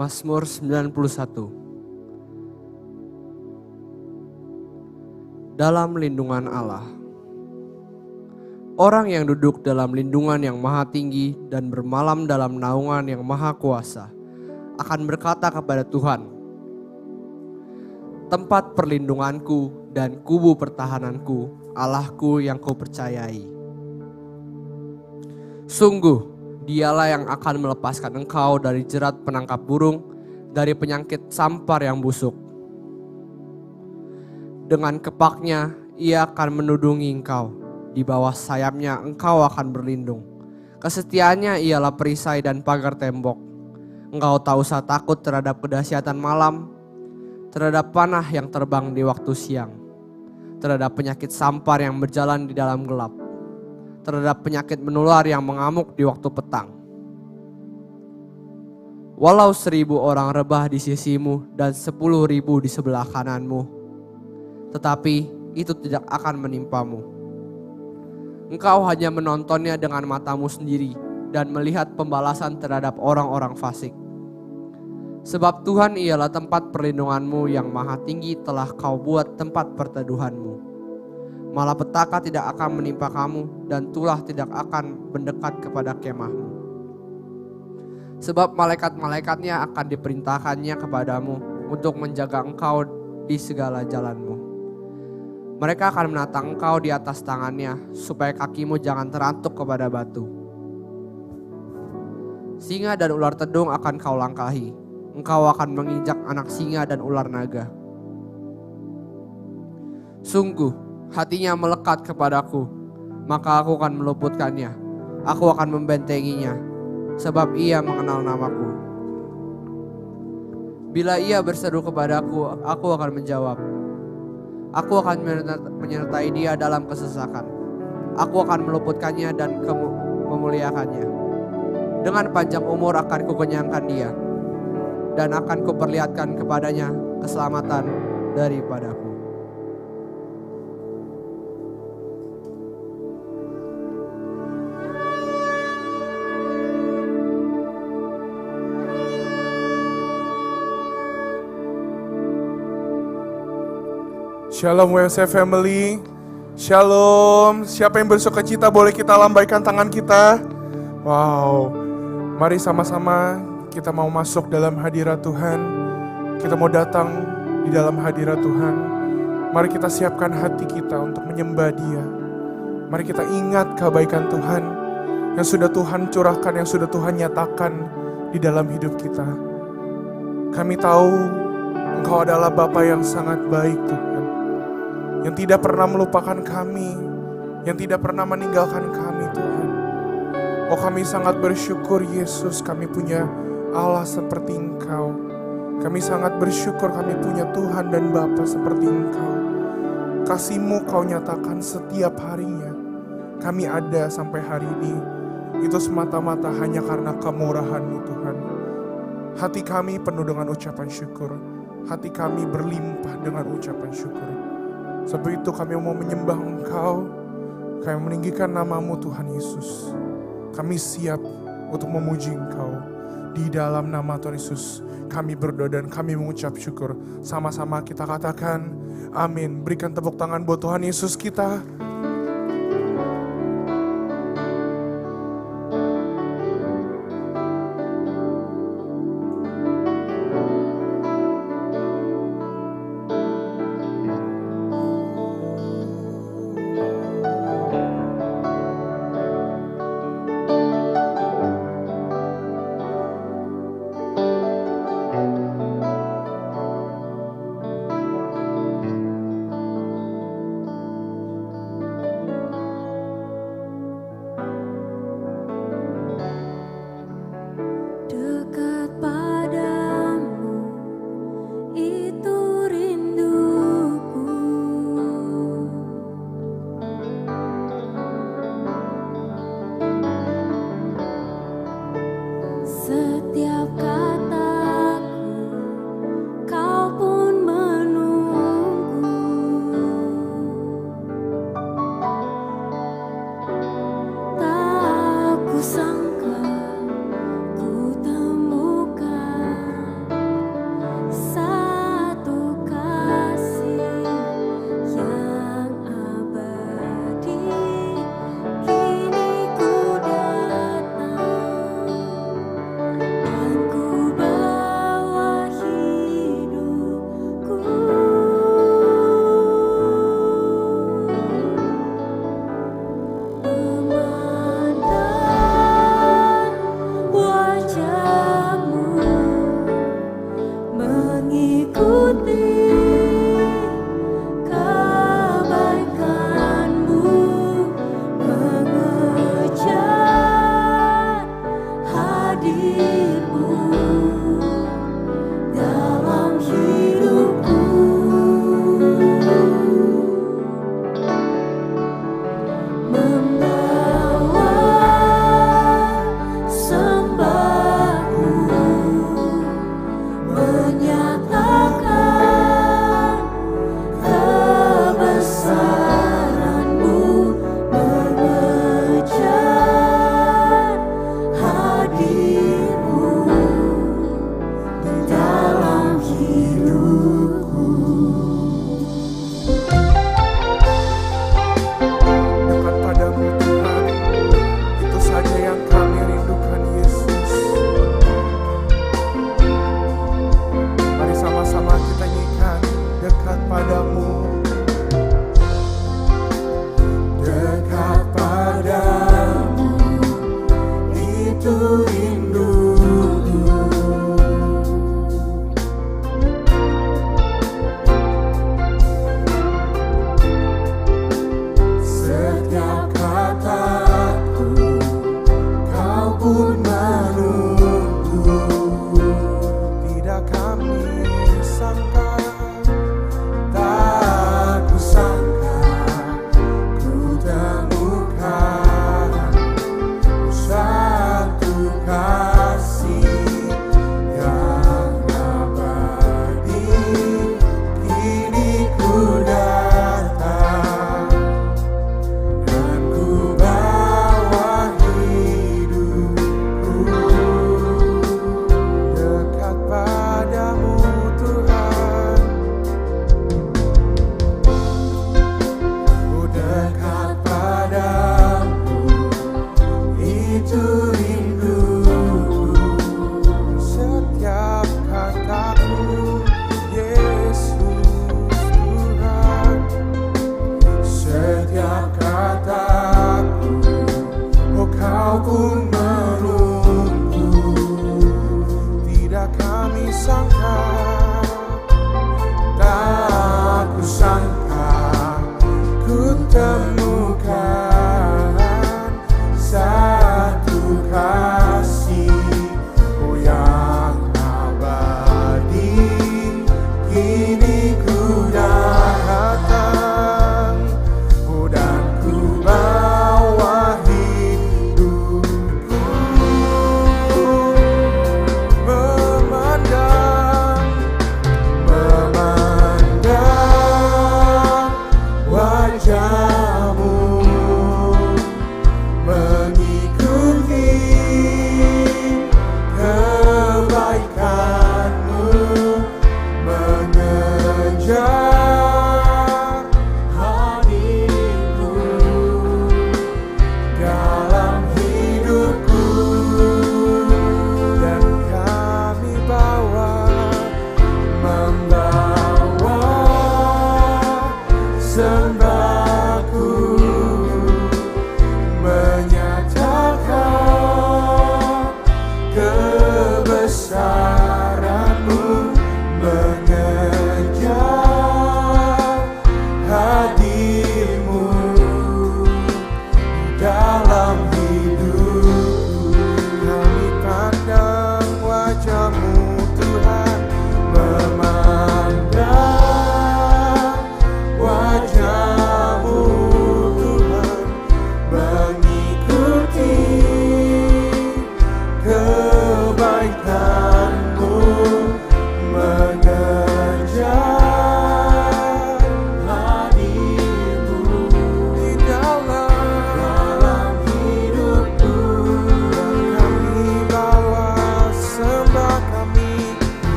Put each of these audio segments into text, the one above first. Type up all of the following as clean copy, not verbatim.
Mazmur 91. Dalam lindungan Allah. Orang yang duduk dalam lindungan yang maha tinggi dan bermalam dalam naungan yang maha kuasa akan berkata kepada Tuhan, tempat perlindunganku dan kubu pertahananku, Allahku yang kupercayai. Sungguh, dialah yang akan melepaskan engkau dari jerat penangkap burung, dari penyakit sampar yang busuk. Dengan kepaknya, ia akan menudungi engkau. Di bawah sayapnya engkau akan berlindung. Kesetiaannya ialah perisai dan pagar tembok. Engkau tak usah takut terhadap kedahsyatan malam, terhadap panah yang terbang di waktu siang, terhadap penyakit sampar yang berjalan di dalam gelap, terhadap penyakit menular yang mengamuk di waktu petang. Walau 1.000 orang rebah di sisimu dan 10.000 di sebelah kananmu, tetapi itu tidak akan menimpamu. Engkau hanya menontonnya dengan matamu sendiri dan melihat pembalasan terhadap orang-orang fasik. Sebab Tuhan ialah tempat perlindunganmu, yang maha tinggi telah kau buat tempat perteduhanmu. Malapetaka tidak akan menimpa kamu dan tulah tidak akan mendekat kepada kemahmu. Sebab malaikat-malaikatnya akan diperintahkannya kepadamu untuk menjaga engkau di segala jalanmu. Mereka akan menatang engkau di atas tangannya, supaya kakimu jangan terantuk kepada batu. Singa dan ular tedung akan kau langkahi. Engkau akan menginjak anak singa dan ular naga. Sungguh, hatinya melekat kepadaku, maka aku akan meluputkannya. Aku akan membentenginya, sebab ia mengenal namaku. Bila ia berseru kepadaku, aku akan menjawab. Aku akan menyertai dia dalam kesesakan. Aku akan meluputkannya dan memuliakannya. Dengan panjang umur akan kukenyangkan dia, dan akan kuperlihatkan kepadanya keselamatan daripadaku. Shalom WMC Family. Shalom. Siapa yang bersukacita boleh kita lambaikan tangan kita. Wow. Mari sama-sama kita mau masuk dalam hadirat Tuhan. Kita mau datang di dalam hadirat Tuhan. Mari kita siapkan hati kita untuk menyembah Dia. Mari kita ingat kebaikan Tuhan yang sudah Tuhan curahkan, yang sudah Tuhan nyatakan di dalam hidup kita. Kami tahu Engkau adalah Bapa yang sangat baik, Tuhan, yang tidak pernah melupakan kami, yang tidak pernah meninggalkan kami, Tuhan. Oh, kami sangat bersyukur Yesus, kami punya Allah seperti Engkau. Kami sangat bersyukur kami punya Tuhan dan Bapa seperti Engkau. Kasih-Mu Kau nyatakan setiap harinya. Kami ada sampai hari ini, itu semata-mata hanya karena kemurahan-Mu, Tuhan. Hati kami penuh dengan ucapan syukur. Hati kami berlimpah dengan ucapan syukur. Sebab itu kami mau menyembah Engkau, kami meninggikan nama-Mu Tuhan Yesus. Kami siap untuk memuji Engkau. Di dalam nama Tuhan Yesus kami berdoa dan kami mengucap syukur. Sama-sama kita katakan amin. Berikan tepuk tangan buat Tuhan Yesus kita.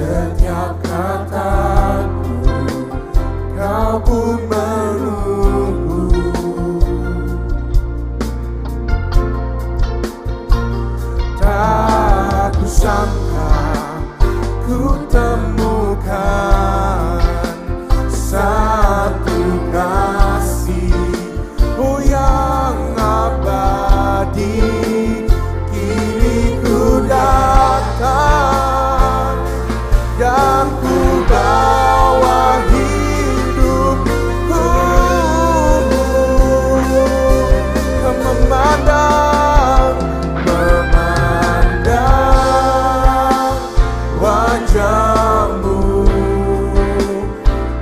Setiap kataku Kau pun menunggu. Tak kusangka ku temukan satu kasih, oh yang abadi. Kini ku datang dan ku bawa hidupku memandang wajahmu,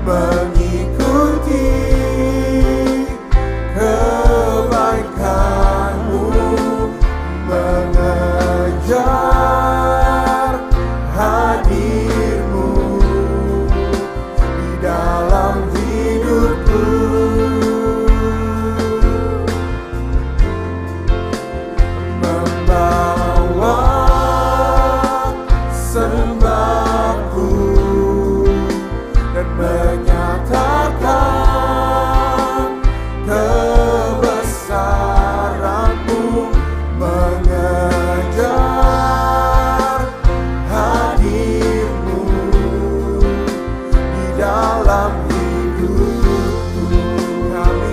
mengikuti kebaikanmu, mengejar hadirmu di dalam hidupku. Membawa sembahku dan menyatakan kebesaranmu, mengejar hadirmu di dalam hidupku. Kami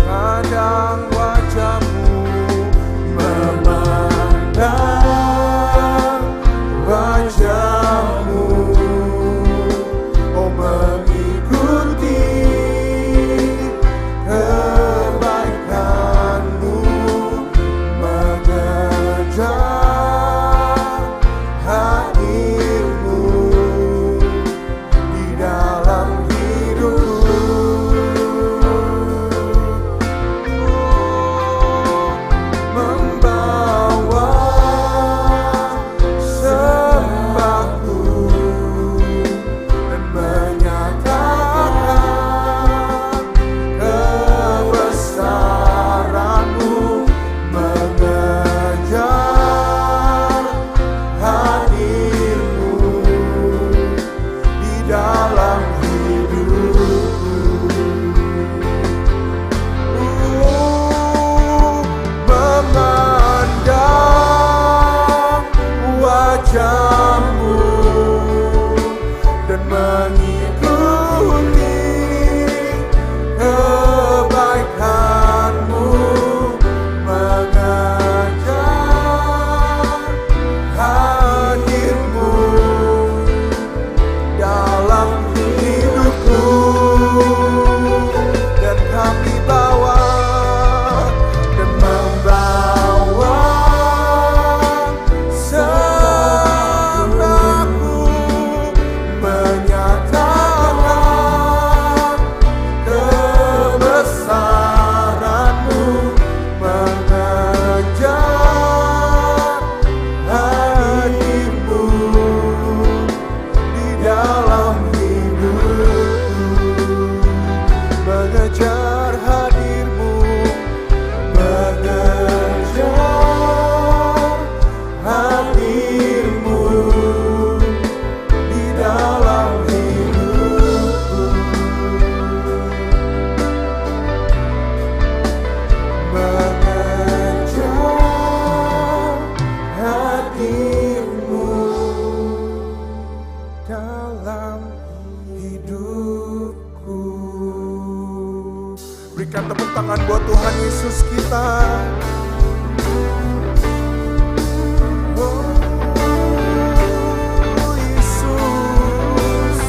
pandang wajahmu, memandang wajahmu, oh mengikuti kebaikanmu, mengejar hadirmu di dalam hidupku. Membawa sembahku dan menyatakan kebesaranmu, mengejar hadirmu di dalam hidupku. Memandang wajahmu dan mengikuti kebaikanmu, mengejar hadirmu dalam hidupku. Dan kami bawa dan membawa sembahku, menyatakan kebesaranmu, mengejar hadirmu di dalam hidupku, mengejar hadirmu, mengejar hadirmu di dalam hidupku, mengejar hadirmu dalam hidupku. Berikan tepuk tangan buat Tuhan Yesus kita. Oh Yesus,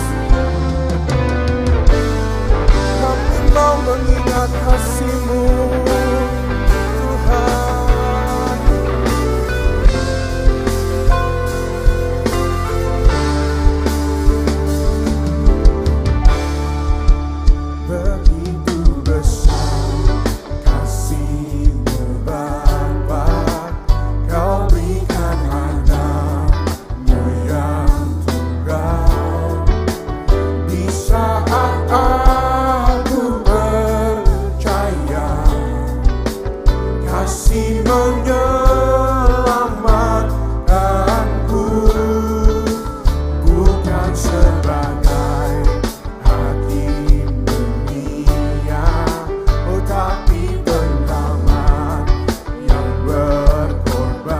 kami mau mengingat kasih-Mu Tuhan. Begitu besar kasih-Mu Bapa. sebagai hakim dunia, oh tapi penyelamat yang berkorban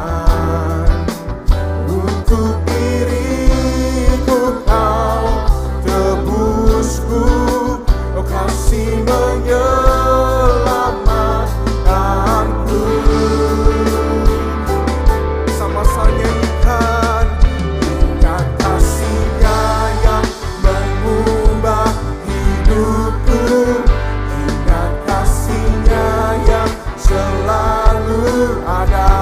untuk diriku. Kau tebusku, oh kasih menyelamatkanku. Sama-sama nyanyikan, ingat kasih-Nya yang mengubah hidupku, ingat kasih-Nya yang selalu ada.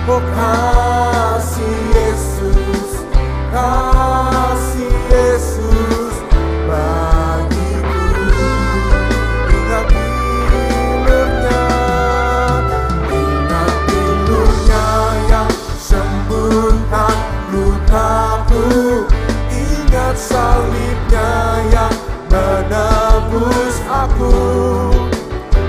Oh kasih Yesus, kasih Yesus bagiku. Ingat pilu-Nya, ingat pilu-Nya yang sembuhkan lukaku, ingat salib-Nya yang menebus aku.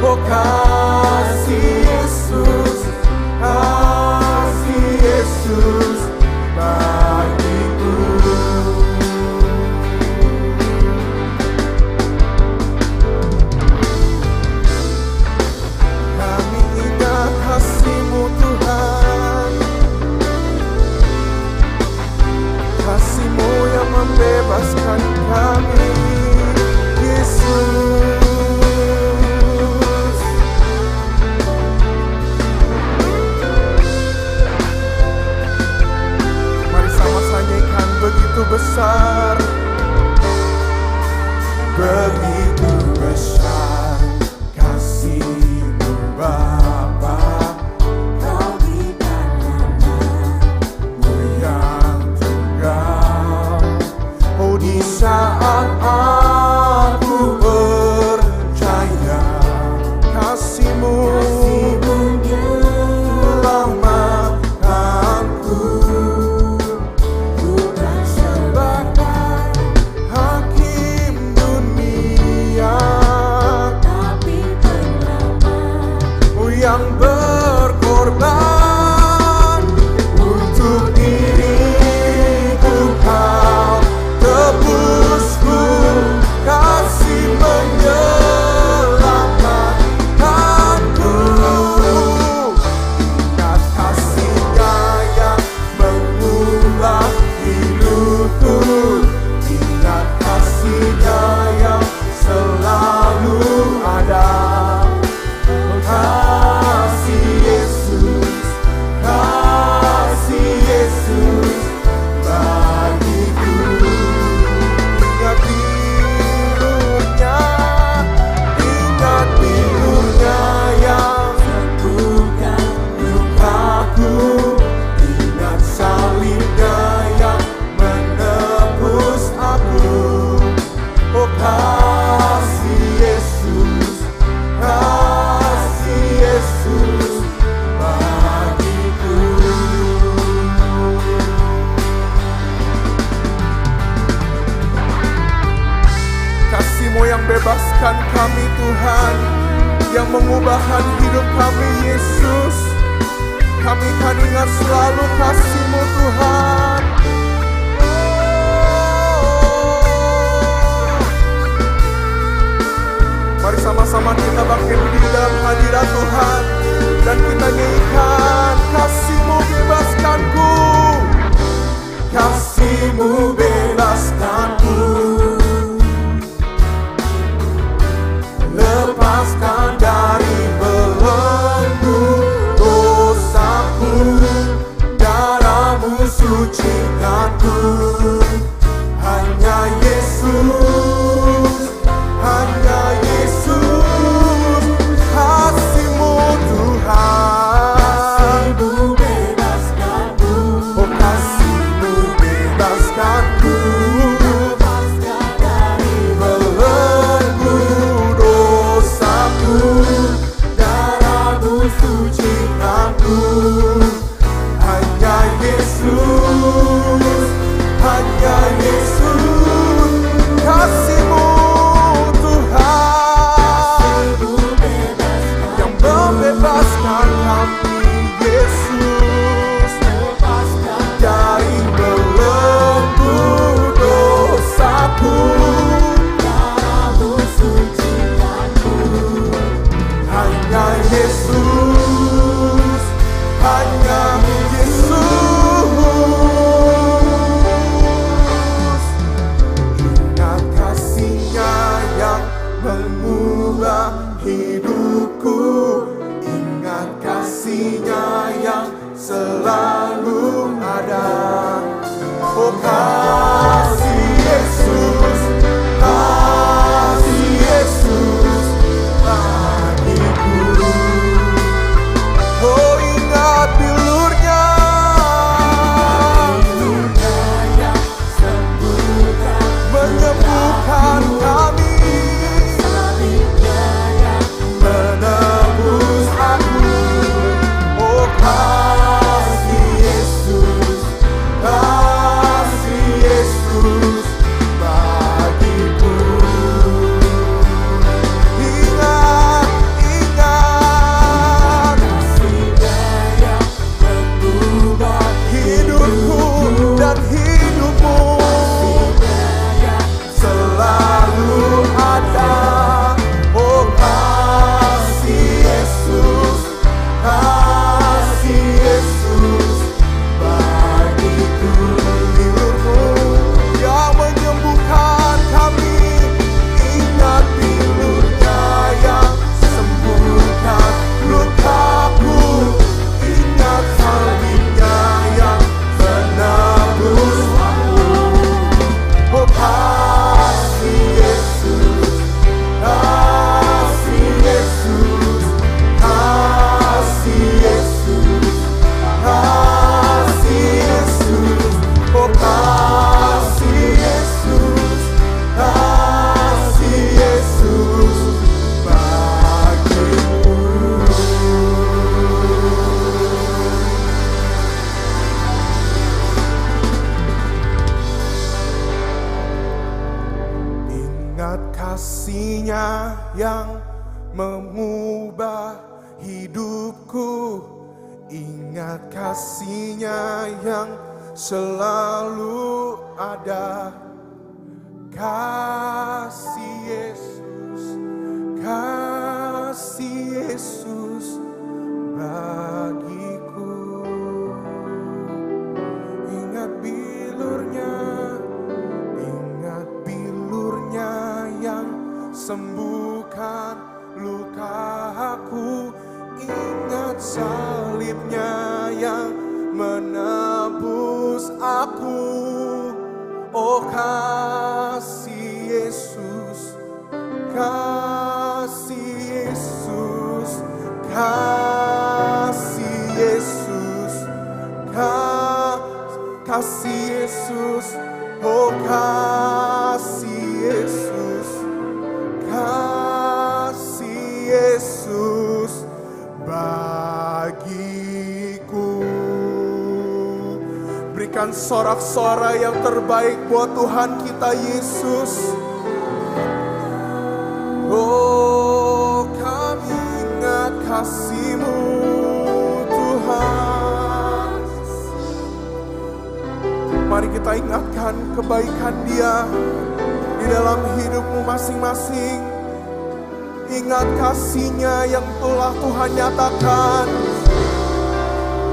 Oh kasih Yesus, kasih Yesus bagiku. Kami ingat kasih-Mu Tuhan, kasih-Mu yang membebaskan kami, Yesus. Mari sama-sama nyanyikan, begitu besar, begitu besar kasih-Mu Bapa. Kau berikan anak-Mu yang tunggal. Oh di saat aku percaya, kasih-Mu menyelamatkanku, bukan sebagai hakim dunia, tapi penyelamat, oh yang berkorban untuk diriku. Kau tebusku, kasih menyelamatkanku. Ingat kasih-Nya yang mengubah hidupku, ingat kasih-Nya yang selalu ada. Kasih Yesus, kasih Yesus bagiku. Ingat pilu-Nya, ingat pilu-Nya yang sembuhkan lukaku, ingat salib-Nya yang menebus aku. Oh kasih Yesus, kasih Yesus bagiku. Kasih-Mu yang bebaskan kami Tuhan, yang mengubahkan hidup kami Yesus. Kami kan ingat selalu kasih-Mu Tuhan. Mari sama-sama kita bangkit di dalam hadirat Tuhan dan kita nyanyikan, kasih-Mu bebaskanku, kasih-Mu bebaskanku, lepaskan dari belenggu dosaku, darah-Mu sucikanku. Hanya Yesus, hanya Yesus, kasih-Mu Tuhan. Kasih-Mu bebaskanku, oh kasih-Mu bebaskanku, dari belenggu dosaku, darah-Mu sucikanku. Hanya Yesus, hanya Yesus, kasih-Mu Tuhan, yang membebaskan kami Yesus, dari belenggu kasih-Nya yang mengubah hidupku. Ingat kasih-Nya yang selalu ada. Kasih Yesus, kasih Yesus bagiku. Ingat bilur-Nya yang sembuhkan lukaku. Ingat salib-Nya yang menebus aku. Oh kasih Yesus, kasih Yesus, kasih Yesus, kasih Yesus, oh kasih Yesus, kasih Yesus bagiku. Berikan sorak-sorai yang terbaik buat Tuhan kita Yesus. Oh, kami ingat kasih-Mu Tuhan. Mari kita ingatkan kebaikan Dia di dalam hidupmu masing-masing. Ingat kasih-Nya yang telah Tuhan nyatakan,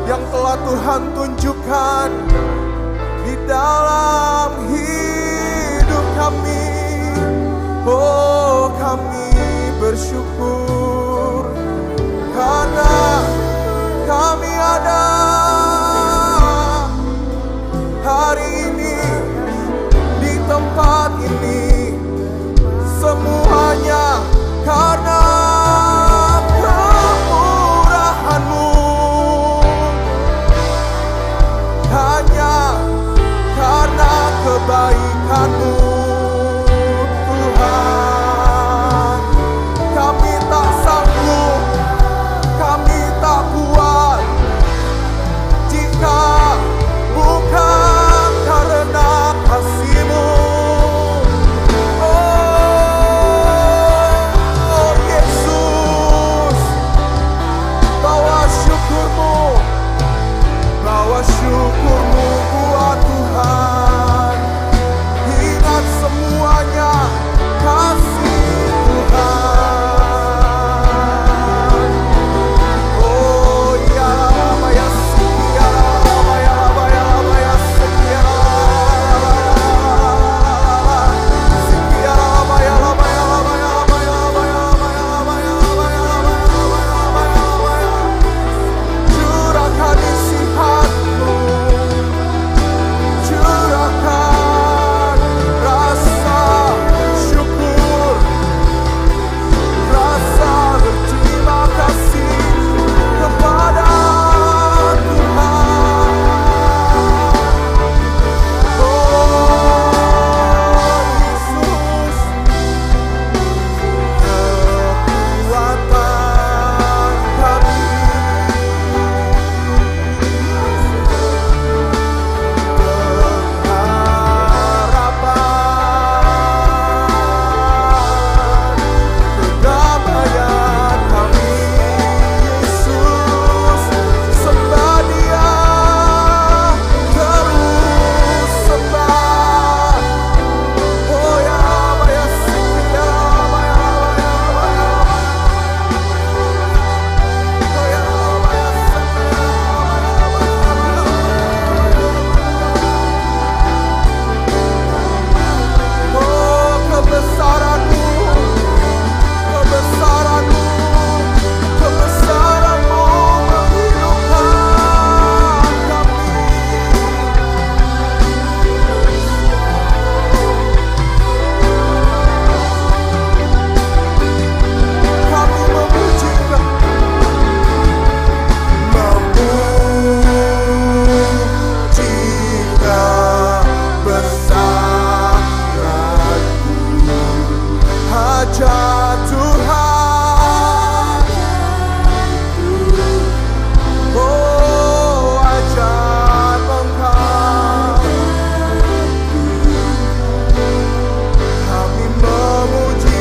yang telah Tuhan tunjukkan di dalam hidup kami. Oh, kami bersyukur karena kami ada hari ini di tempat ini. Semuanya karena kemurahan-Mu, hanya karena kebaikan-Mu Tuhan. Kami tak sanggup, kami tak kuat jika bukan karena kasih-Mu. Oh Yesus, bawa syukur-Mu, bawa syukur-Mu buat Tuhan. Ingat semuanya kasih Tuhan. Oh ya Rama ya Siki ya Rama ya Rama ya Rama ya Siki ya Siki ya Rama ya Rama ya Rama ya Rama ya Rama ya Rama ya Rama ya Rama ya Rama ya Rama ya Rama ya. Curahkan isi hati-Mu, curahkan rasa syukur, rasa berterima kasih kepada Tuhan. Oh Yesus, kekuatan kami, pengharapan, kedamaian kami. Yesus, sembah Dia, terus sembah. Oh ya Rama ya Siki ya Rama ya Rama ya Rama ya Rama. Oh ya Rama ya Siki ya Rama ya Rama ya Rama. Oh kebesaran-Mu, kebesaran-Mu, kebesaran-Mu menghidupkan kami. Kami memuji-Kau, memuji-Kau besaran hajat Tuhan. Oh hajat Engkau, kami memuji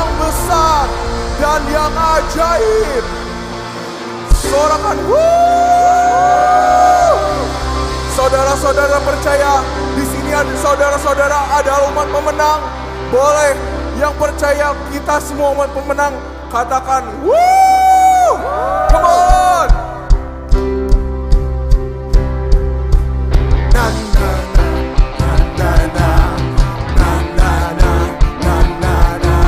yang besar dan yang ajaib. Sorakan, saudara-saudara percaya di sini ada saudara-saudara, ada umat pemenang. Boleh yang percaya kita semua umat pemenang katakan, woo! Come on! Na na na na na na na na na na na na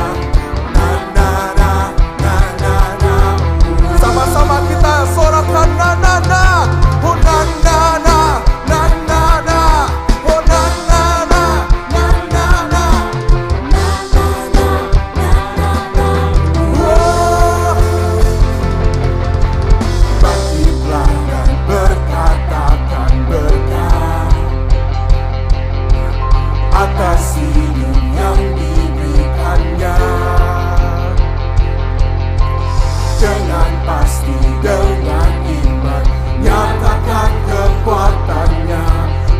na na na na na. Sama-sama kita sorakan na na na, oh na na na na na na, oh na na na na na na. Bangkitlah dan berkatakan berkat atas hidup yang diberikannya. Dengan pasti, dengan iman, nyatakan kekuatannya,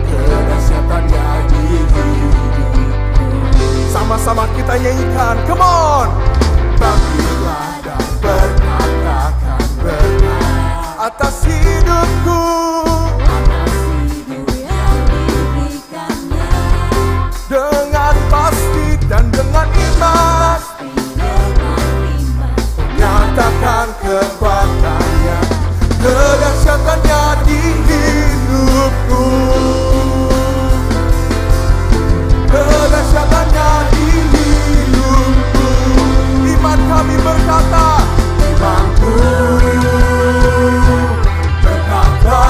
kedahsyatannya di hidupku. Sama-sama kita nyanyikan, come on! Bangkitlah dan berkatakan berkat atas hidupku. Dengan pasti dan dengan iman, nyatakan kekuatannya, kedahsyatannya di hidupku. Kedahsyatannya di hidupku. Iman kami berkata, imanku berkata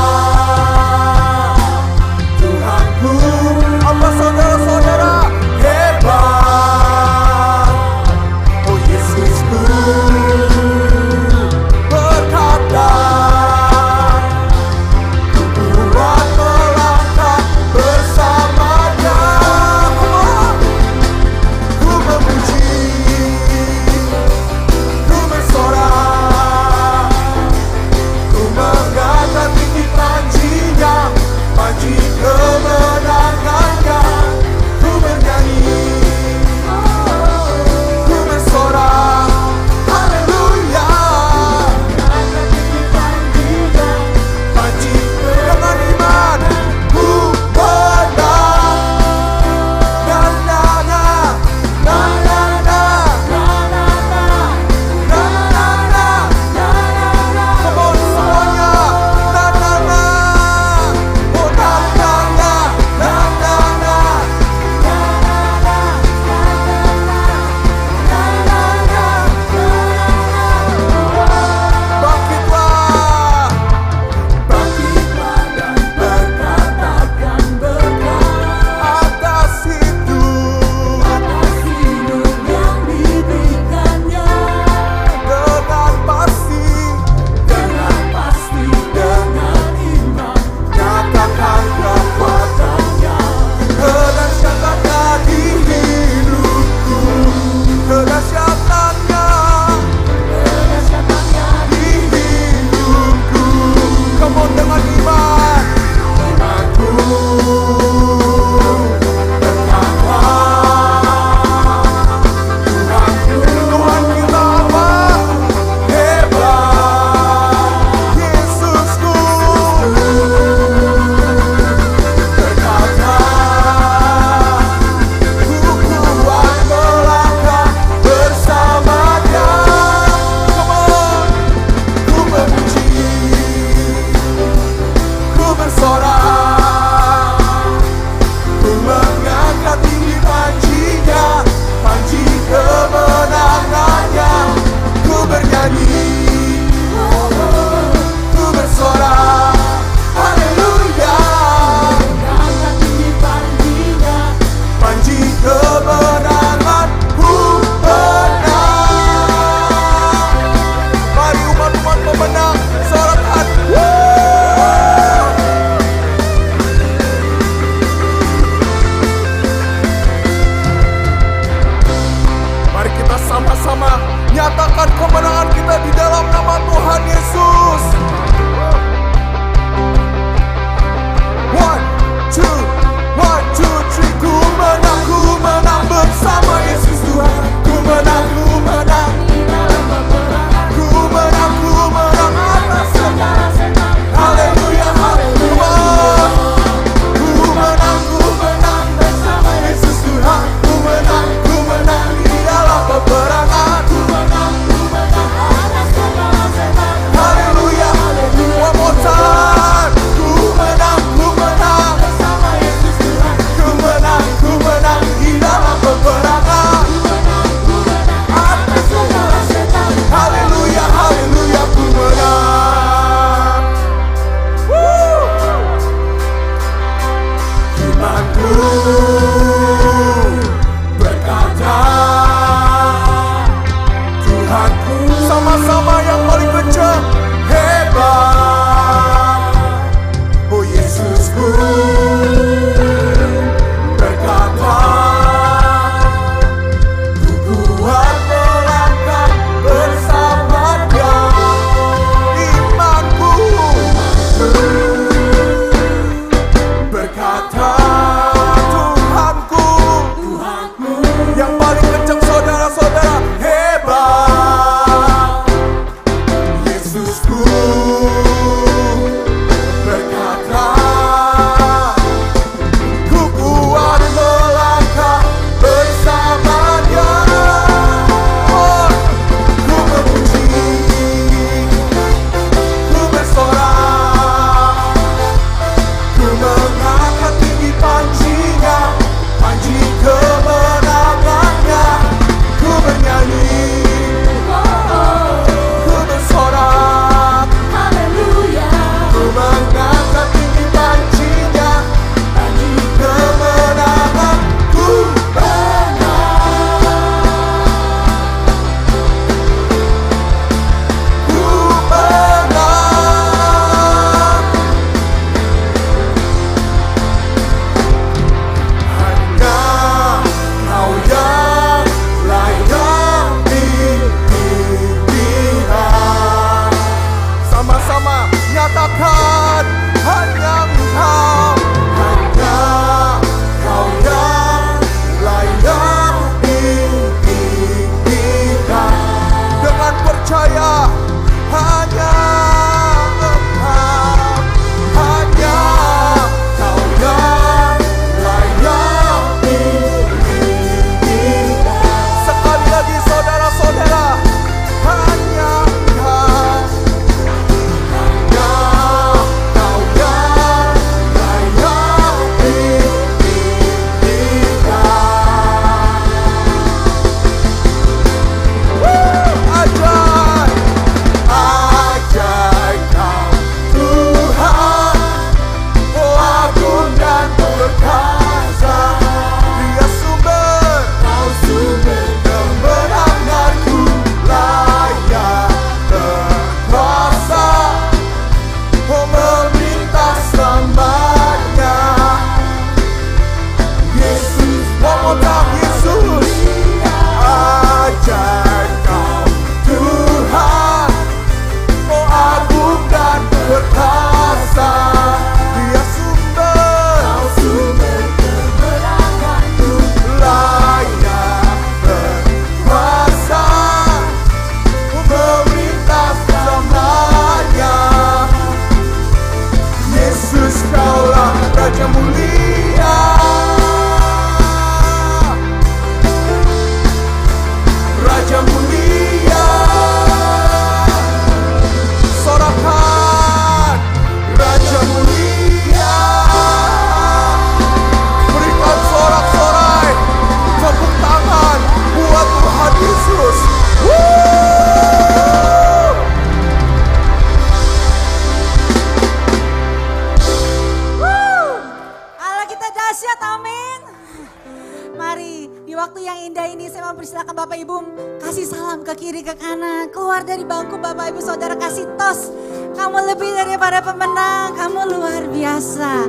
Di waktu yang indah ini saya mau persilakan Bapak Ibu kasih salam ke kiri ke kanan. Keluar dari bangku Bapak Ibu Saudara kasih tos. Kamu lebih daripada pemenang, kamu luar biasa.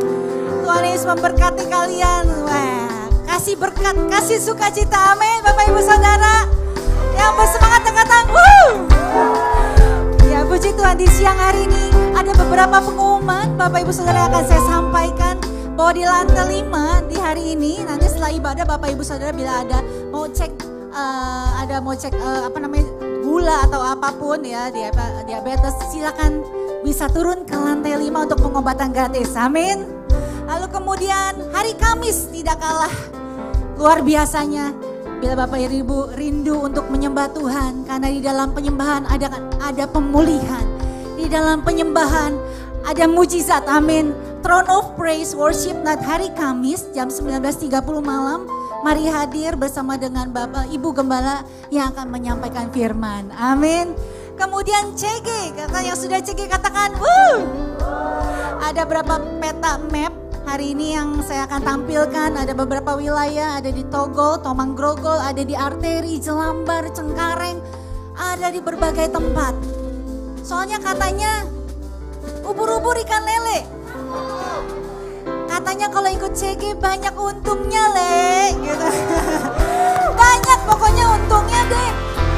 Tuhan Yesus memberkati kalian. Wah, kasih berkat, kasih sukacita. Amin Bapak Ibu Saudara. Yang bersemangat angkat tangan. Ya puji Tuhan, di siang hari ini ada beberapa pengumuman Bapak Ibu Saudara akan saya sampaikan. Bahwa di lantai 5 di hari ini nanti setelah ibadah Bapak Ibu Saudara bila ada mau cek gula atau apapun ya diabetes, silakan bisa turun ke lantai 5 untuk pengobatan gratis. Amin. Lalu kemudian hari Kamis tidak kalah luar biasanya bila Bapak Ibu rindu untuk menyembah Tuhan, karena di dalam penyembahan ada pemulihan. Di dalam penyembahan ada mujizat. Amin. Throne of Praise Worship Night hari Kamis jam 19.30 malam. Mari hadir bersama dengan Bapak Ibu Gembala yang akan menyampaikan firman. Amin. Kemudian CG, kata yang sudah CG katakan, ada berapa peta map hari ini yang saya akan tampilkan. Ada beberapa wilayah, ada di Togol, Tomang Grogol, ada di Arteri, Jelambar, Cengkareng, ada di berbagai tempat. Soalnya katanya ubur-ubur ikan lele. Katanya kalau ikut CG banyak untungnya gitu. Banyak pokoknya untungnya deh.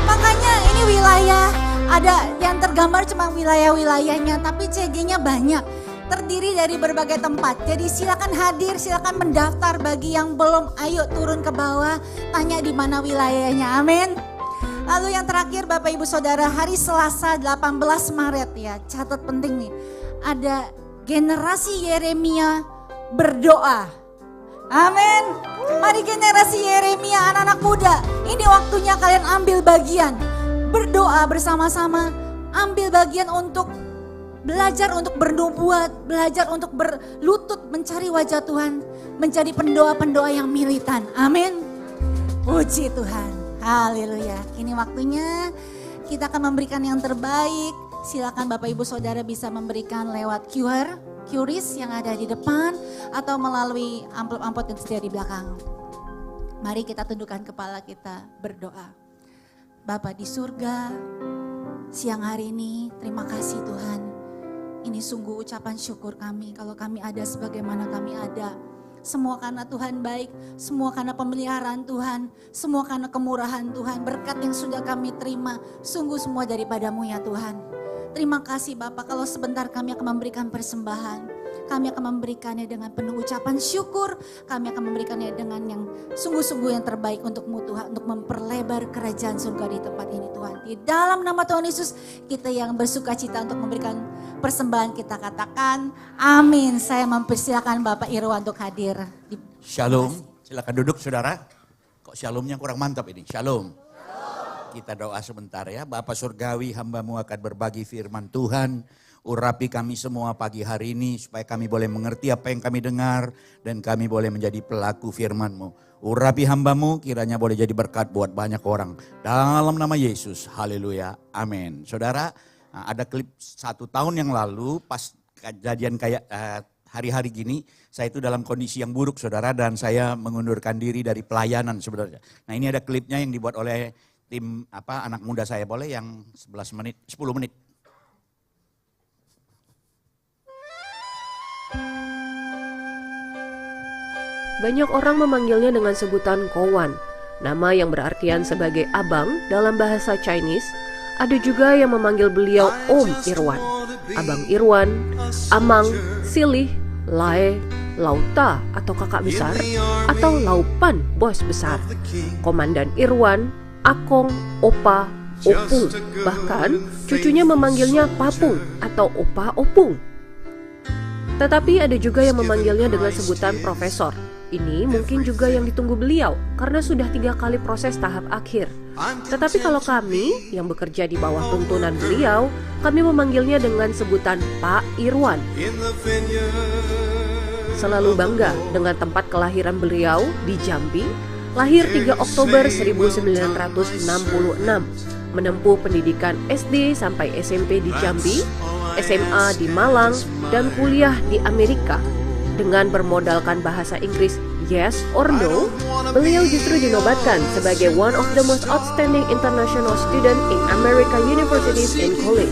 Makanya ini wilayah, ada yang tergambar cuma wilayah-wilayahnya, tapi CG-nya banyak. Terdiri dari berbagai tempat. Jadi silakan hadir, silakan mendaftar. Bagi yang belum, ayo turun ke bawah, tanya di mana wilayahnya. Amin. Lalu yang terakhir Bapak Ibu Saudara, hari Selasa 18 Maret ya, catat penting nih. Ada generasi Yeremia berdoa. Amin. Mari generasi Yeremia, anak-anak muda, ini waktunya kalian ambil bagian. Berdoa bersama-sama, ambil bagian untuk belajar untuk bernubuat, belajar untuk berlutut mencari wajah Tuhan, menjadi pendoa-pendoa yang militan. Amin. Puji Tuhan. Haleluya. Ini waktunya kita akan memberikan yang terbaik. Silakan Bapak Ibu Saudara bisa memberikan lewat QRIS yang ada di depan atau melalui amplop-amplop yang tersedia di belakang. Mari kita tundukkan kepala kita berdoa. Bapa di surga, siang hari ini terima kasih Tuhan. Ini sungguh ucapan syukur kami kalau kami ada sebagaimana kami ada. Semua karena Tuhan baik, semua karena pemeliharaan Tuhan, semua karena kemurahan Tuhan, berkat yang sudah kami terima, sungguh semua daripada-Mu ya Tuhan. Terima kasih Bapak, kalau sebentar kami akan memberikan persembahan, kami akan memberikannya dengan penuh ucapan syukur, kami akan memberikannya dengan yang sungguh-sungguh yang terbaik untuk-Mu Tuhan, untuk memperlebar kerajaan surga di tempat ini Tuhan. Di dalam nama Tuhan Yesus, kita yang bersuka cita untuk memberikan persembahan kita katakan amin. Saya mempersilakan Bapak Irwan untuk hadir. Shalom, silakan duduk saudara. Kok shalomnya kurang mantap ini, shalom. Kita doa sebentar ya. Bapa Surgawi, hamba-Mu akan berbagi firman Tuhan. Urapi kami semua pagi hari ini supaya kami boleh mengerti apa yang kami dengar dan kami boleh menjadi pelaku firman-Mu. Urapi hamba-Mu kiranya boleh jadi berkat buat banyak orang. Dalam nama Yesus, haleluya, amin. Saudara, ada klip 1 tahun yang lalu pas kejadian kayak hari-hari gini, saya itu dalam kondisi yang buruk saudara dan saya mengundurkan diri dari pelayanan sebenarnya. Nah ini ada klipnya yang dibuat oleh tim anak muda saya, boleh yang 10 menit. Banyak orang memanggilnya dengan sebutan Kowan, nama yang berartian sebagai abang dalam bahasa Chinese. Ada juga yang memanggil beliau Om Irwan, Abang Irwan, Amang, Silih, Lae, Lauta atau kakak besar, atau Laupan bos besar, Komandan Irwan, Akong, Opa, Opung, bahkan cucunya memanggilnya Papung atau Opa Opung. Tetapi ada juga yang memanggilnya dengan sebutan Profesor. Ini mungkin juga yang ditunggu beliau karena sudah 3 kali proses tahap akhir. Tetapi kalau kami yang bekerja di bawah tuntunan beliau, kami memanggilnya dengan sebutan Pak Irwan. Selalu bangga dengan tempat kelahiran beliau di Jambi. Lahir 3 Oktober 1966, menempuh pendidikan SD sampai SMP di Jambi, SMA di Malang, dan kuliah di Amerika. Dengan bermodalkan bahasa Inggris yes or no, beliau justru dinobatkan sebagai one of the most outstanding international student in American universities and college.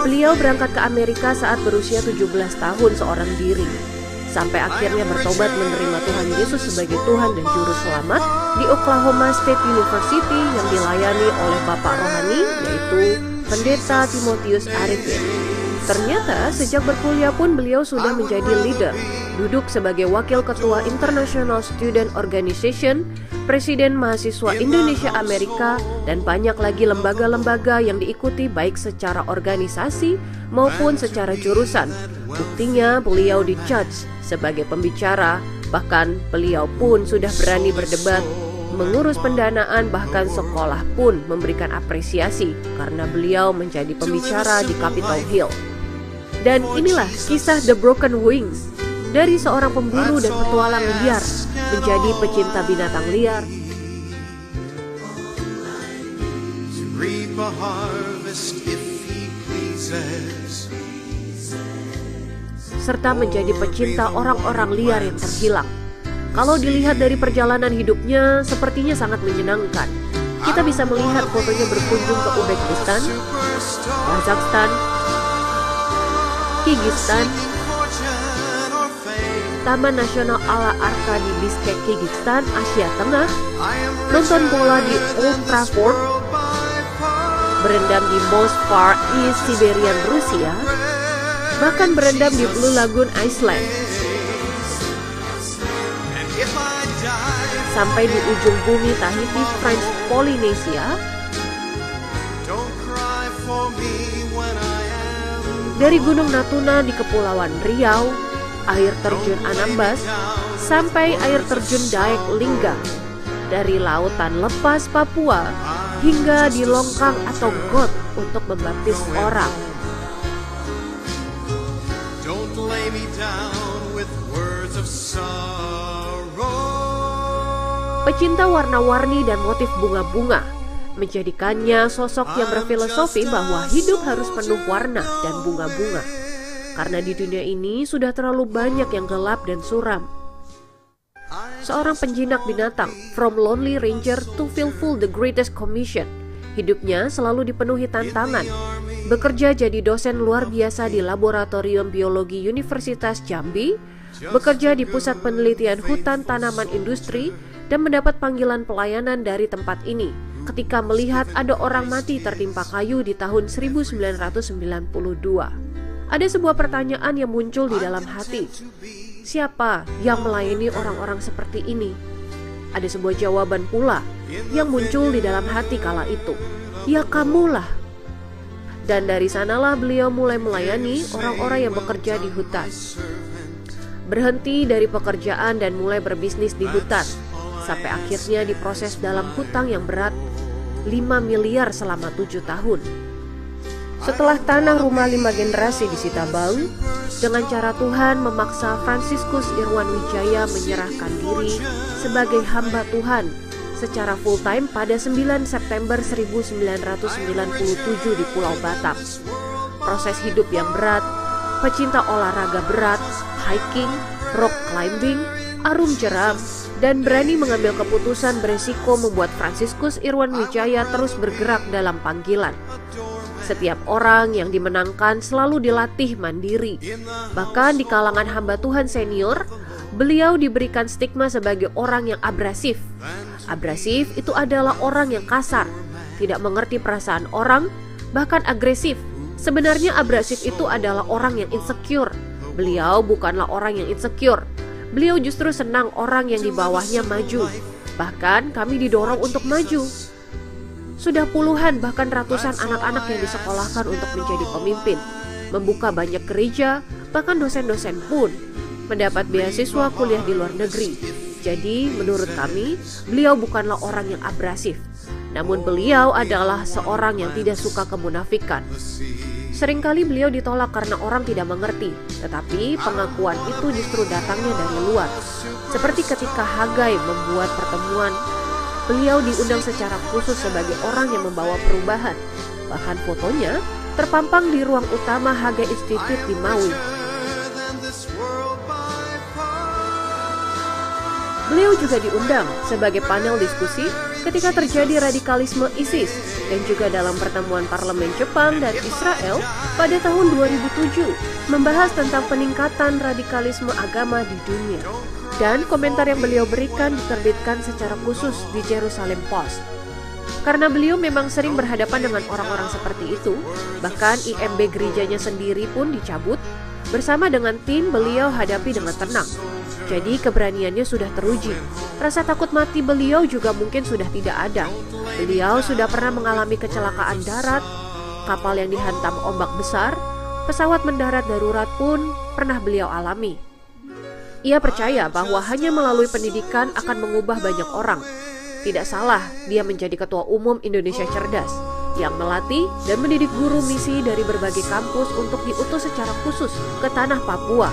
Beliau berangkat ke Amerika saat berusia 17 tahun seorang diri, sampai akhirnya bertobat menerima Tuhan Yesus sebagai Tuhan dan Juru Selamat di Oklahoma State University yang dilayani oleh Bapak Rohani, yaitu Pendeta Timotius Arifin. Ternyata sejak berkuliah pun beliau sudah menjadi leader, duduk sebagai wakil ketua International Student Organization, presiden mahasiswa Indonesia Amerika, dan banyak lagi lembaga-lembaga yang diikuti baik secara organisasi maupun secara jurusan. Buktinya beliau di-judge sebagai pembicara, bahkan beliau pun sudah berani berdebat, mengurus pendanaan, bahkan sekolah pun memberikan apresiasi karena beliau menjadi pembicara di Capitol Hill. Dan inilah kisah The Broken Wings, dari seorang pemburu dan petualang liar menjadi pecinta binatang liar, serta menjadi pecinta orang-orang liar yang terhilang. Kalau dilihat dari perjalanan hidupnya, sepertinya sangat menyenangkan. Kita bisa melihat fotonya berkunjung ke Uzbekistan, Kazakhstan, Kirgistan, Taman Nasional Ala-Arka di Bishkek, Kirgistan, Asia Tengah, nonton bola di Old Trafford, berendam di Most Far East Siberian, Rusia, bahkan berendam di Blue Lagoon, Iceland, sampai di ujung bumi Tahiti, French Polynesia, dari Gunung Natuna di Kepulauan Riau, air terjun Anambas, sampai air terjun Daek Lingga, dari lautan lepas Papua hingga di longkang atau got untuk membaptis orang. Pecinta warna-warni dan motif bunga-bunga menjadikannya sosok yang berfilosofi bahwa hidup harus penuh warna dan bunga-bunga. Karena di dunia ini sudah terlalu banyak yang gelap dan suram. Seorang penjinak binatang, from Lonely Ranger to Fulfill the Greatest Commission, hidupnya selalu dipenuhi tantangan. Bekerja jadi dosen luar biasa di Laboratorium Biologi Universitas Jambi, bekerja di Pusat Penelitian Hutan Tanaman Industri, dan mendapat panggilan pelayanan dari tempat ini ketika melihat ada orang mati tertimpa kayu di tahun 1992. Ada sebuah pertanyaan yang muncul di dalam hati. Siapa yang melayani orang-orang seperti ini? Ada sebuah jawaban pula yang muncul di dalam hati kala itu. Ya kamulah. Dan dari sanalah beliau mulai melayani orang-orang yang bekerja di hutan. Berhenti dari pekerjaan dan mulai berbisnis di hutan, sampai akhirnya diproses dalam hutang yang berat 5 miliar selama 7 tahun. Setelah tanah rumah 5 generasi disita bank, dengan cara Tuhan memaksa Fransiskus Irwan Wijaya menyerahkan diri sebagai hamba Tuhan secara full time pada 9 September 1997 di Pulau Batam. Proses hidup yang berat, pecinta olahraga berat, hiking, rock climbing, arum jeram, dan berani mengambil keputusan beresiko membuat Fransiskus Irwan Wijaya terus bergerak dalam panggilan. Setiap orang yang dimenangkan selalu dilatih mandiri. Bahkan di kalangan hamba Tuhan senior, beliau diberikan stigma sebagai orang yang abrasif. Abrasif itu adalah orang yang kasar, tidak mengerti perasaan orang, bahkan agresif. Sebenarnya abrasif itu adalah orang yang insecure. Beliau bukanlah orang yang insecure. Beliau justru senang orang yang di bawahnya maju. Bahkan kami didorong untuk maju. Sudah puluhan bahkan ratusan anak-anak yang disekolahkan untuk menjadi pemimpin, membuka banyak gereja, bahkan dosen-dosen pun mendapat beasiswa kuliah di luar negeri. Jadi menurut kami, beliau bukanlah orang yang abrasif, namun beliau adalah seorang yang tidak suka kemunafikan. Seringkali beliau ditolak karena orang tidak mengerti, tetapi pengakuan itu justru datangnya dari luar. Seperti ketika Hagai membuat pertemuan, beliau diundang secara khusus sebagai orang yang membawa perubahan. Bahkan fotonya terpampang di ruang utama Hagai Institute di Maui. Beliau juga diundang sebagai panel diskusi ketika terjadi radikalisme ISIS dan juga dalam pertemuan parlemen Jepang dan Israel pada tahun 2007 membahas tentang peningkatan radikalisme agama di dunia. Dan komentar yang beliau berikan diterbitkan secara khusus di Jerusalem Post. Karena beliau memang sering berhadapan dengan orang-orang seperti itu, bahkan IMB gerejanya sendiri pun dicabut, bersama dengan tim beliau hadapi dengan tenang. Jadi keberaniannya sudah teruji. Rasa takut mati beliau juga mungkin sudah tidak ada. Beliau sudah pernah mengalami kecelakaan darat, kapal yang dihantam ombak besar, pesawat mendarat darurat pun pernah beliau alami. Ia percaya bahwa hanya melalui pendidikan akan mengubah banyak orang. Tidak salah dia menjadi ketua umum Indonesia Cerdas yang melatih dan mendidik guru misi dari berbagai kampus untuk diutus secara khusus ke tanah Papua.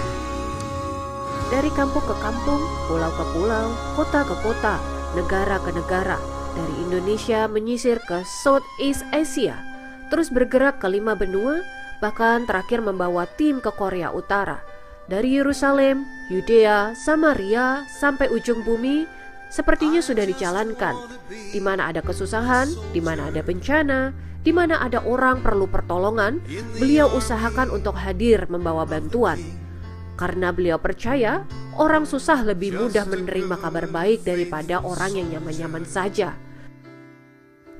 Dari kampung ke kampung, pulau ke pulau, kota ke kota, negara ke negara, dari Indonesia menyisir ke Southeast Asia, terus bergerak ke 5 benua, bahkan terakhir membawa tim ke Korea Utara. Dari Yerusalem, Yudea, Samaria, sampai ujung bumi, sepertinya sudah dijalankan. Di mana ada kesusahan, di mana ada bencana, di mana ada orang perlu pertolongan, beliau usahakan untuk hadir membawa bantuan. Karena beliau percaya orang susah lebih mudah menerima kabar baik daripada orang yang nyaman-nyaman saja.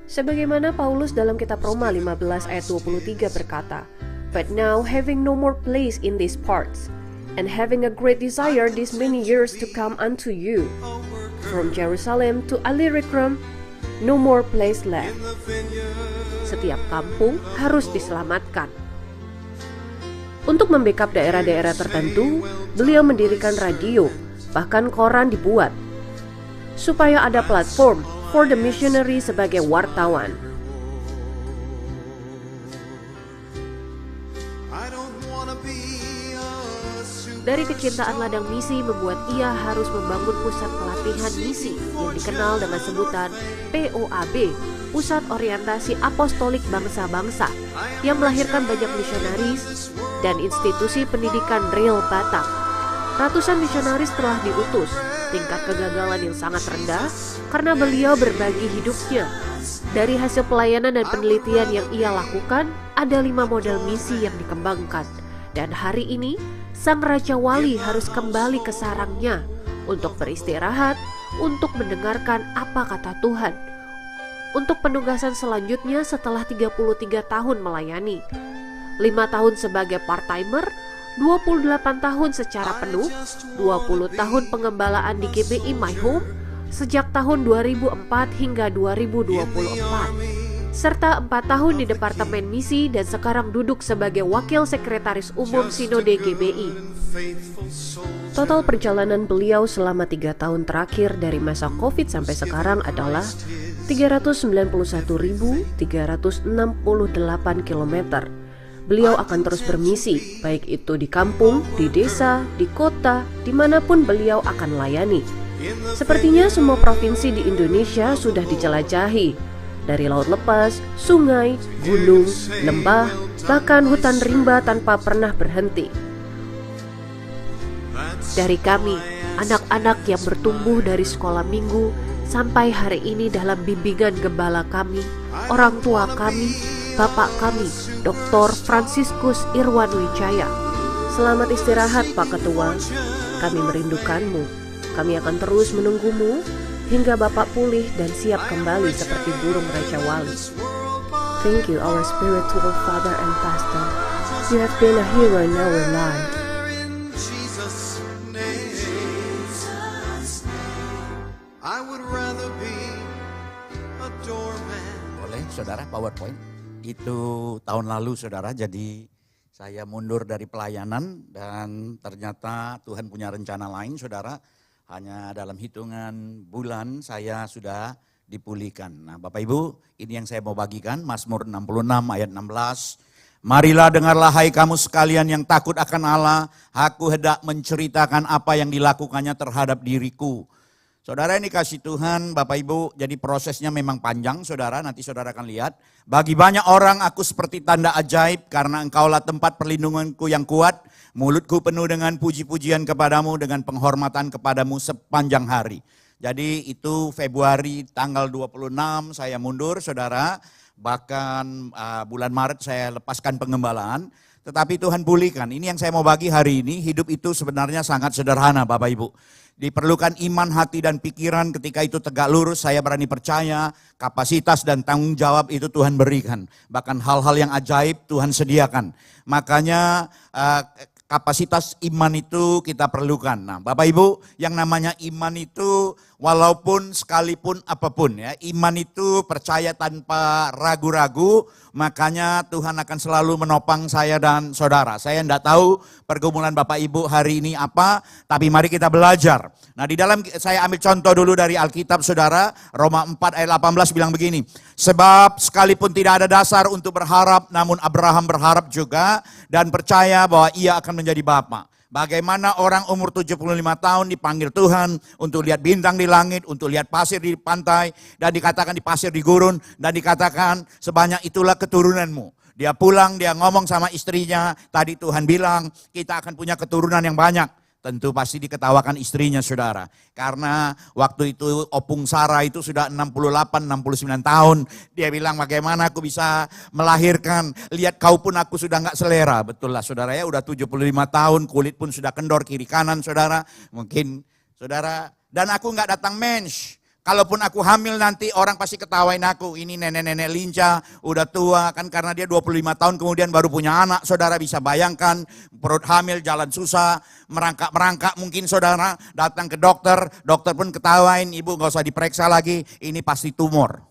Sebagaimana Paulus dalam kitab Roma 15 ayat 23 berkata, "But now having no more place in these parts, and having a great desire these many years to come unto you, from Jerusalem to Illyricum, no more place left." Setiap kampung harus diselamatkan. Untuk membackup daerah-daerah tertentu, beliau mendirikan radio, bahkan koran dibuat, supaya ada platform for the missionary sebagai wartawan. Dari kecintaan ladang misi membuat ia harus membangun pusat pelatihan misi yang dikenal dengan sebutan POAB, Pusat Orientasi Apostolik Bangsa-Bangsa, yang melahirkan banyak misionaris dan institusi pendidikan real Batak. Ratusan misionaris telah diutus, tingkat kegagalan yang sangat rendah karena beliau berbagi hidupnya. Dari hasil pelayanan dan penelitian yang ia lakukan, ada 5 model misi yang dikembangkan. Dan hari ini, Sang Raja Wali harus kembali ke sarangnya untuk beristirahat, untuk mendengarkan apa kata Tuhan. Untuk penugasan selanjutnya setelah 33 tahun melayani, 5 tahun sebagai part-timer, 28 tahun secara penuh, 20 tahun pengembalaan di GBI My Home sejak tahun 2004 hingga 2024, serta 4 tahun di Departemen Misi dan sekarang duduk sebagai Wakil Sekretaris Umum Sinode GBI. Total perjalanan beliau selama 3 tahun terakhir dari masa COVID sampai sekarang adalah 391.368 km. Beliau akan terus bermisi, baik itu di kampung, di desa, di kota, dimanapun beliau akan layani. Sepertinya semua provinsi di Indonesia sudah dijelajahi, dari laut lepas, sungai, gunung, lembah, bahkan hutan rimba tanpa pernah berhenti. Dari kami, anak-anak yang bertumbuh dari sekolah minggu sampai hari ini dalam bimbingan gembala kami, orang tua kami, bapak kami, Dr. Franciscus Irwan Wijaya. Selamat istirahat Pak Ketua, kami merindukanmu. Kami akan terus menunggumu hingga Bapak pulih dan siap kembali seperti burung Raja Wali. Thank you our spiritual father and pastor. You have been a hero in our life. Boleh saudara PowerPoint? Itu tahun lalu saudara, jadi saya mundur dari pelayanan dan ternyata Tuhan punya rencana lain saudara. Hanya dalam hitungan bulan saya sudah dipulihkan. Nah Bapak Ibu, ini yang saya mau bagikan, Mazmur 66 ayat 16. Marilah dengarlah hai kamu sekalian yang takut akan Allah, aku hendak menceritakan apa yang dilakukannya terhadap diriku. Saudara ini kasih Tuhan, Bapak Ibu, jadi prosesnya memang panjang saudara, nanti saudara akan lihat. Bagi banyak orang aku seperti tanda ajaib karena engkaulah tempat perlindunganku yang kuat. Mulutku penuh dengan puji-pujian kepadamu, dengan penghormatan kepadamu sepanjang hari. Jadi itu Februari tanggal 26 saya mundur saudara. Bahkan bulan Maret saya lepaskan pengembalaan. Tetapi Tuhan pulihkan. Ini yang saya mau bagi hari ini, hidup itu sebenarnya sangat sederhana Bapak Ibu. Diperlukan iman, hati dan pikiran, ketika itu tegak lurus saya berani percaya, kapasitas dan tanggung jawab itu Tuhan berikan. Bahkan hal-hal yang ajaib Tuhan sediakan. Makanya kapasitas iman itu kita perlukan. Nah Bapak Ibu, yang namanya iman itu walaupun sekalipun apapun ya, iman itu percaya tanpa ragu-ragu, makanya Tuhan akan selalu menopang saya dan saudara. Saya tidak tahu pergumulan Bapak Ibu hari ini apa, tapi mari kita belajar. Nah di dalam, saya ambil contoh dulu dari Alkitab saudara, Roma 4 ayat 18 bilang begini, sebab sekalipun tidak ada dasar untuk berharap, namun Abraham berharap juga dan percaya bahwa ia akan menjadi bapa. Bagaimana orang umur 75 tahun dipanggil Tuhan untuk lihat bintang di langit, untuk lihat pasir di pantai, dan dikatakan di pasir di gurun, dan dikatakan sebanyak itulah keturunanmu. Dia pulang, dia ngomong sama istrinya, tadi Tuhan bilang kita akan punya keturunan yang banyak. Tentu pasti diketawakan istrinya saudara. Karena waktu itu opung Sarah itu sudah 68-69 tahun. Dia bilang bagaimana aku bisa melahirkan. Lihat kau pun aku sudah gak selera. Betul lah saudara ya, udah 75 tahun, kulit pun sudah kendor kiri kanan saudara. Mungkin saudara, dan aku gak datang mens. Kalaupun aku hamil nanti orang pasti ketawain aku. Ini nenek-nenek lincah, udah tua kan karena dia 25 tahun kemudian baru punya anak. Saudara bisa bayangkan perut hamil jalan susah, merangkak-merangkak mungkin saudara. Datang ke dokter, dokter pun ketawain, ibu gak usah diperiksa lagi, ini pasti tumor.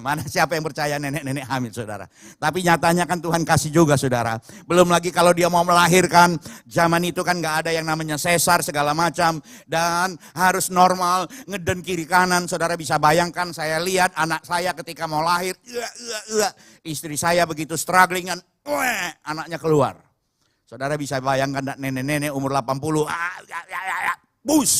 Mana siapa yang percaya nenek-nenek hamil saudara. Tapi nyatanya kan Tuhan kasih juga saudara. Belum lagi kalau dia mau melahirkan. Zaman itu kan gak ada yang namanya sesar segala macam. Dan harus normal ngeden kiri kanan. Saudara bisa bayangkan saya lihat anak saya ketika mau lahir. Istri saya begitu struggling. Anaknya keluar. Saudara bisa bayangkan nenek-nenek umur 80. Bus.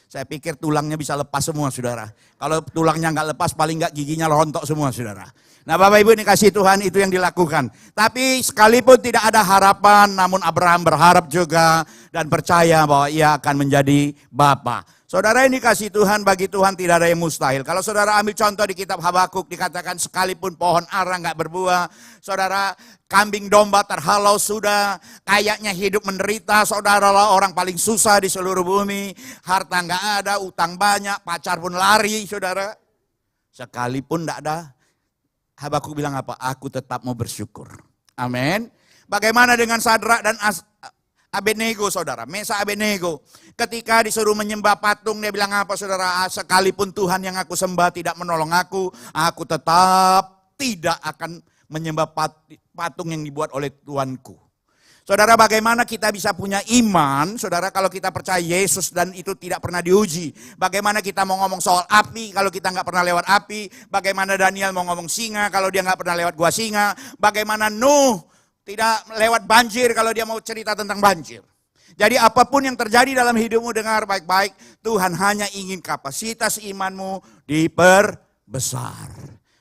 Saya pikir tulangnya bisa lepas semua saudara. Kalau tulangnya nggak lepas paling nggak giginya rontok semua saudara. Nah Bapak Ibu ini kasih Tuhan itu yang dilakukan. Tapi sekalipun tidak ada harapan namun Abraham berharap juga dan percaya bahwa ia akan menjadi bapa. Saudara ini kasih Tuhan, bagi Tuhan tidak ada yang mustahil. Kalau saudara ambil contoh di kitab Habakuk dikatakan sekalipun pohon ara nggak berbuah. Saudara kambing domba terhalau sudah, kayaknya hidup menderita. Saudara lah orang paling susah di seluruh bumi. Harta nggak ada, utang banyak, pacar pun lari saudara. Sekalipun nggak ada, Habakuk bilang apa? Aku tetap mau bersyukur. Amin. Bagaimana dengan Sadrak dan Abednego saudara, Mesa Abednego. Ketika disuruh menyembah patung, dia bilang apa saudara? Sekalipun Tuhan yang aku sembah tidak menolong aku tetap tidak akan menyembah patung yang dibuat oleh Tuanku. Saudara, bagaimana kita bisa punya iman, saudara, kalau kita percaya Yesus dan itu tidak pernah diuji. Bagaimana kita mau ngomong soal api kalau kita nggak pernah lewat api. Bagaimana Daniel mau ngomong singa kalau dia nggak pernah lewat gua singa. Bagaimana Nuh tidak lewat banjir kalau dia mau cerita tentang banjir. Jadi apapun yang terjadi dalam hidupmu, dengar baik-baik. Tuhan hanya ingin kapasitas imanmu diperbesar.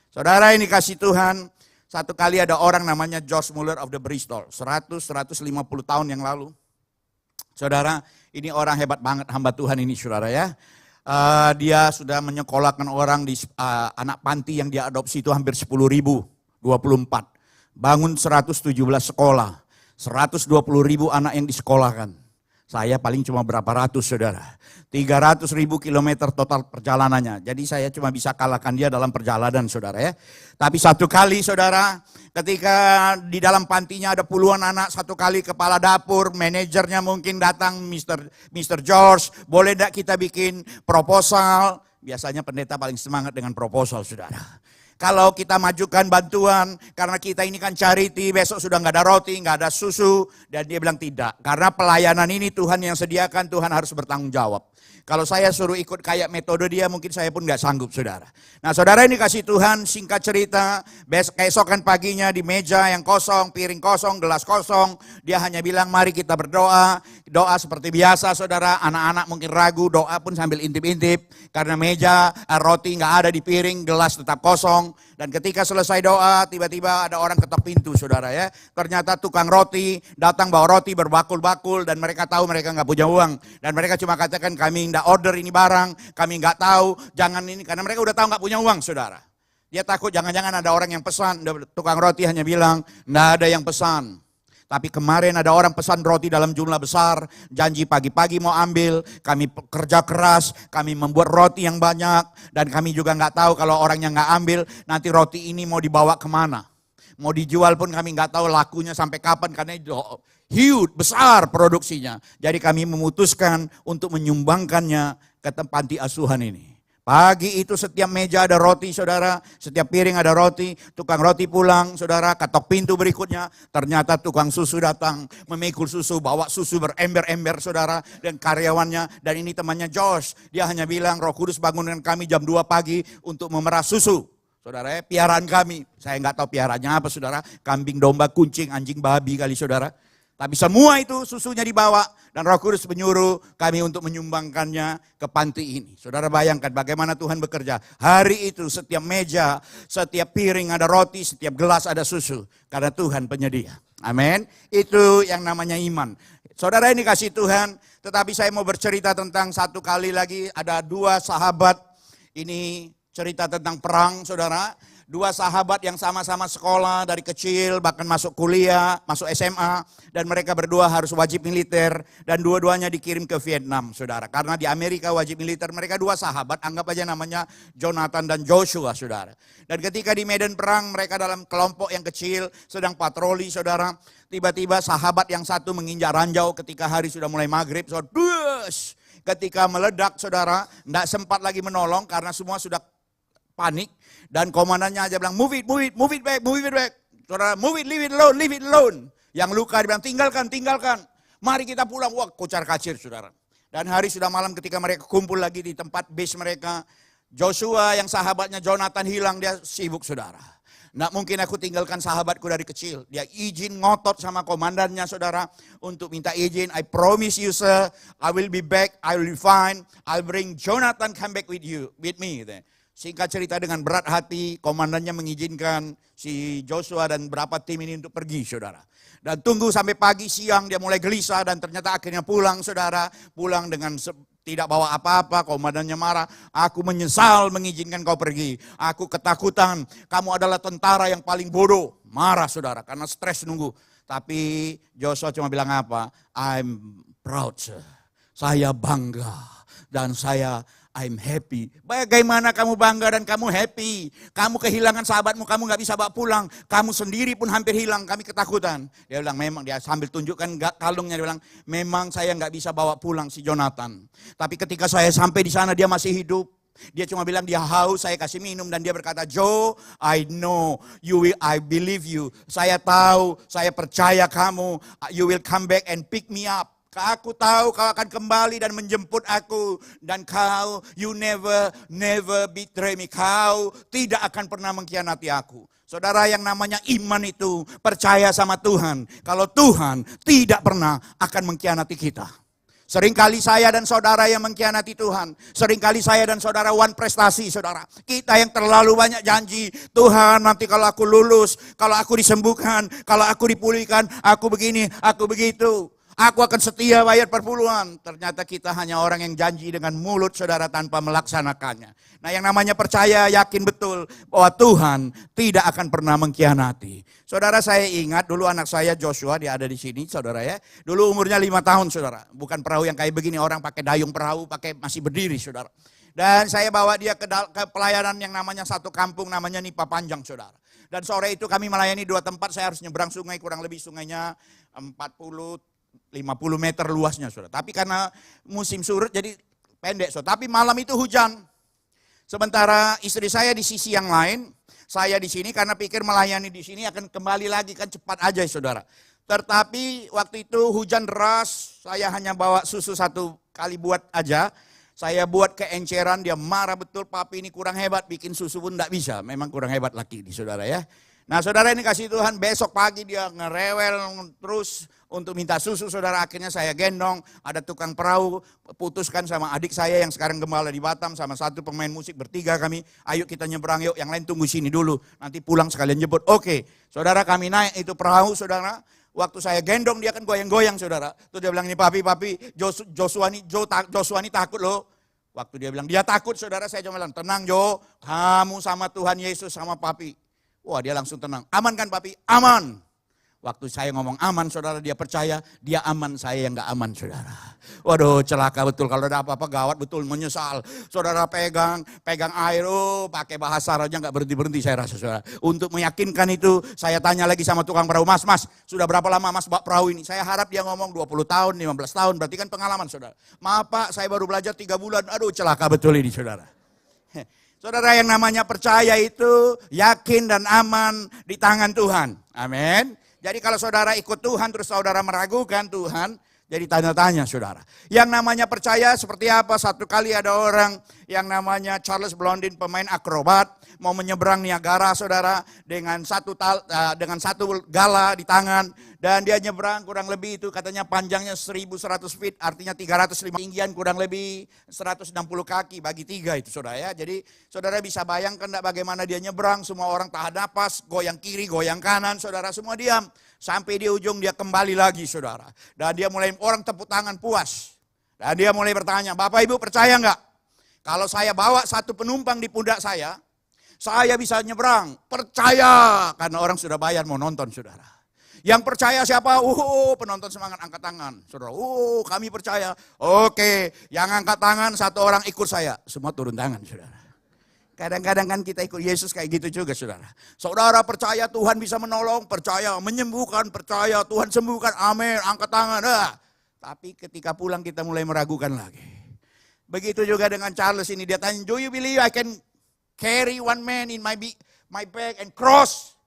Saudara ini kasih Tuhan. Satu kali ada orang namanya George Muller of the Bristol. 100-150 tahun yang lalu. Saudara, ini orang hebat banget hamba Tuhan ini saudara ya. Dia sudah menyekolahkan orang di anak panti yang dia adopsi itu hampir 10.000. 24. Bangun 117 sekolah, 120.000 anak yang disekolahkan. Saya paling cuma berapa ratus saudara. 300.000 kilometer total perjalanannya. Jadi saya cuma bisa kalahkan dia dalam perjalanan saudara ya. Tapi satu kali saudara, ketika di dalam pantinya ada puluhan anak, satu kali kepala dapur, manajernya mungkin datang, Mr. George, boleh tidak kita bikin proposal? Biasanya pendeta paling semangat dengan proposal saudara. Kalau kita majukan bantuan, karena kita ini kan charity, besok sudah nggak ada roti, nggak ada susu. Dan dia bilang tidak. Karena pelayanan ini Tuhan yang sediakan, Tuhan harus bertanggung jawab. Kalau saya suruh ikut kayak metode dia, mungkin saya pun nggak sanggup, saudara. Nah, saudara ini kasih Tuhan, singkat cerita, keesokan paginya di meja yang kosong, piring kosong, gelas kosong, dia hanya bilang, mari kita berdoa. Doa seperti biasa, saudara. Anak-anak mungkin ragu, doa pun sambil intip-intip. Karena meja, roti nggak ada di piring, gelas tetap kosong. Dan ketika selesai doa, tiba-tiba ada orang ketok pintu, saudara ya. Ternyata tukang roti datang bawa roti berbakul-bakul dan mereka tahu mereka nggak punya uang. Dan mereka cuma katakan, kami nggak order ini barang, kami nggak tahu, jangan ini. Karena mereka udah tahu nggak punya uang, saudara. Dia takut jangan-jangan ada orang yang pesan. Tukang roti hanya bilang, nggak ada yang pesan. Tapi kemarin ada orang pesan roti dalam jumlah besar, janji pagi-pagi mau ambil, kami kerja keras, kami membuat roti yang banyak, dan kami juga nggak tahu kalau orangnya nggak ambil, nanti roti ini mau dibawa kemana. Mau dijual pun kami nggak tahu lakunya sampai kapan, karena itu huge, besar produksinya. Jadi kami memutuskan untuk menyumbangkannya ke panti asuhan ini. Pagi itu setiap meja ada roti, saudara. Setiap piring ada roti. Tukang roti pulang, saudara. Ketok pintu berikutnya. Ternyata tukang susu datang. Memikul susu, bawa susu berember-ember, saudara. Dan karyawannya, dan ini temannya Josh. Dia hanya bilang, Roh Kudus bangunkan kami jam 2 pagi untuk memerah susu. Saudara, piaraan kami. Saya nggak tahu piaraannya apa, saudara. Kambing, domba, kucing, anjing, babi kali, saudara. Tapi semua itu susunya dibawa dan Roh Kudus menyuruh kami untuk menyumbangkannya ke panti ini. Saudara bayangkan bagaimana Tuhan bekerja. Hari itu setiap meja, setiap piring ada roti, setiap gelas ada susu. Karena Tuhan penyedia. Amin. Itu yang namanya iman. Saudara ini kasih Tuhan, tetapi saya mau bercerita tentang satu kali lagi. Ada 2 sahabat, ini cerita tentang perang, saudara. 2 sahabat yang sama-sama sekolah dari kecil, bahkan masuk kuliah, masuk SMA. Dan mereka berdua harus wajib militer. Dan dua-duanya dikirim ke Vietnam, saudara. Karena di Amerika wajib militer, mereka 2 sahabat, anggap aja namanya Jonathan dan Joshua, saudara. Dan ketika di medan perang, mereka dalam kelompok yang kecil, sedang patroli, saudara. Tiba-tiba sahabat yang satu menginjak ranjau ketika hari sudah mulai maghrib, saudara. Bus! Ketika meledak, saudara, tidak sempat lagi menolong karena semua sudah panik. Dan komandannya aja bilang, move it back. Saudara, move it, leave it alone. Yang luka dia bilang, tinggalkan. Mari kita pulang. Wah, kocar kacir, saudara. Dan hari sudah malam ketika mereka kumpul lagi di tempat base mereka. Joshua yang sahabatnya Jonathan hilang, dia sibuk, saudara. Nggak mungkin aku tinggalkan sahabatku dari kecil. Dia izin ngotot sama komandannya, saudara. Untuk minta izin, I promise you sir, I will be back, I will be fine. I'll bring Jonathan come back with me. Gitu. Singkat cerita dengan berat hati, komandannya mengizinkan si Joshua dan beberapa tim ini untuk pergi, saudara. Dan tunggu sampai pagi siang dia mulai gelisah dan ternyata akhirnya pulang, saudara. Pulang dengan tidak bawa apa-apa, komandannya marah. Aku menyesal mengizinkan kau pergi. Aku ketakutan, kamu adalah tentara yang paling bodoh. Marah, saudara, karena stres nunggu. Tapi Joshua cuma bilang apa? I'm proud, sir. Saya bangga dan I'm happy. Bagaimana kamu bangga dan kamu happy? Kamu kehilangan sahabatmu, kamu gak bisa bawa pulang. Kamu sendiri pun hampir hilang, kami ketakutan. Dia bilang memang, dia sambil tunjukkan kalungnya, dia bilang memang saya gak bisa bawa pulang si Jonathan. Tapi ketika saya sampai di sana dia masih hidup. Dia cuma bilang dia haus, saya kasih minum dan dia berkata, Joe, I know, I believe you. Saya tahu, saya percaya kamu, you will come back and pick me up. Aku tahu kau akan kembali dan menjemput aku. Dan kau, you never betray me. Kau tidak akan pernah mengkhianati aku. Saudara, yang namanya iman itu percaya sama Tuhan. Kalau Tuhan tidak pernah akan mengkhianati kita. Seringkali saya dan saudara yang mengkhianati Tuhan. Seringkali saya dan saudara wan prestasi, saudara. Kita yang terlalu banyak janji. Tuhan, nanti kalau aku lulus, kalau aku disembuhkan, kalau aku dipulihkan, aku begini, aku begitu. Aku akan setia bayar perpuluhan. Ternyata kita hanya orang yang janji dengan mulut, saudara, tanpa melaksanakannya. Nah, yang namanya percaya, yakin betul bahwa Tuhan tidak akan pernah mengkhianati. Saudara, saya ingat dulu anak saya Joshua, dia ada di sini, saudara ya. Dulu umurnya 5 tahun, saudara. Bukan perahu yang kayak begini, orang pakai dayung perahu, masih berdiri, saudara. Dan saya bawa dia ke pelayanan yang namanya satu kampung, namanya Nipa Panjang, saudara. Dan sore itu kami melayani 2 tempat, saya harus nyebrang sungai, kurang lebih sungainya 50 meter luasnya, saudara. Tapi karena musim surut jadi pendek, saudara. Tapi malam itu hujan. Sementara istri saya di sisi yang lain, saya di sini karena pikir melayani di sini akan kembali lagi kan cepat aja saudara. Tetapi waktu itu hujan deras, saya hanya bawa susu 1 kali buat aja. Saya buat keenceran, dia marah betul, papi ini kurang hebat, bikin susu pun enggak bisa. Memang kurang hebat laki di saudara ya. Nah saudara ini kasih Tuhan, besok pagi dia ngerewel terus untuk minta susu saudara. Akhirnya saya gendong, ada tukang perahu, putuskan sama adik saya yang sekarang gembala di Batam, sama satu pemain musik, bertiga kami. Ayo kita nyebrang yuk, yang lain tunggu sini dulu, nanti pulang sekalian jemput. Oke, saudara kami naik itu perahu saudara. Waktu saya gendong dia kan goyang-goyang saudara. Terus dia bilang ini papi, Joshua ini takut loh. Waktu dia bilang dia takut saudara, saya cuma bilang tenang Jo, kamu sama Tuhan Yesus sama papi. Wah dia langsung tenang, aman kan papi? Aman. Waktu saya ngomong aman saudara, dia percaya, dia aman, saya yang gak aman saudara. Waduh celaka betul, kalau ada apa-apa gawat betul, menyesal. Saudara pegang air, pakai bahasa raja gak berhenti-berhenti saya rasa saudara. Untuk meyakinkan itu, saya tanya lagi sama tukang perahu, mas sudah berapa lama mas bak perahu ini? Saya harap dia ngomong 20 tahun, 15 tahun, berarti kan pengalaman saudara. Maaf pak, saya baru belajar 3 bulan, aduh celaka betul ini saudara. Saudara yang namanya percaya itu yakin dan aman di tangan Tuhan. Amin. Jadi kalau saudara ikut Tuhan terus saudara meragukan Tuhan, jadi tanda-tanya saudara. Yang namanya percaya seperti apa? Satu kali ada orang yang namanya Charles Blondin, pemain akrobat, mau menyeberang Niagara saudara dengan satu gala di tangan. Dan dia nyebrang kurang lebih itu katanya panjangnya 1100 feet, artinya 305 tinggian kurang lebih 160 kaki bagi 3 itu saudara ya. Jadi saudara bisa bayangkan enggak bagaimana dia nyebrang, semua orang tahan napas, goyang kiri, goyang kanan, saudara semua diam. Sampai di ujung dia kembali lagi saudara. Dan dia mulai, orang tepuk tangan puas. Dan dia mulai bertanya, Bapak Ibu percaya enggak? Kalau saya bawa satu penumpang di pundak saya bisa nyebrang. Percaya, karena orang sudah bayar mau nonton saudara. Yang percaya siapa? Penonton semangat angkat tangan. Saudara, kami percaya. Oke, yang angkat tangan satu orang ikut saya. Semua turun tangan saudara. Kadang-kadang kan kita ikut Yesus kayak gitu juga saudara. Saudara percaya Tuhan bisa menolong, percaya menyembuhkan, percaya Tuhan sembuhkan, amin, angkat tangan. Tapi ketika pulang kita mulai meragukan lagi. Begitu juga dengan Charles ini, dia tanya, do you believe I can carry one man in my bag and cross?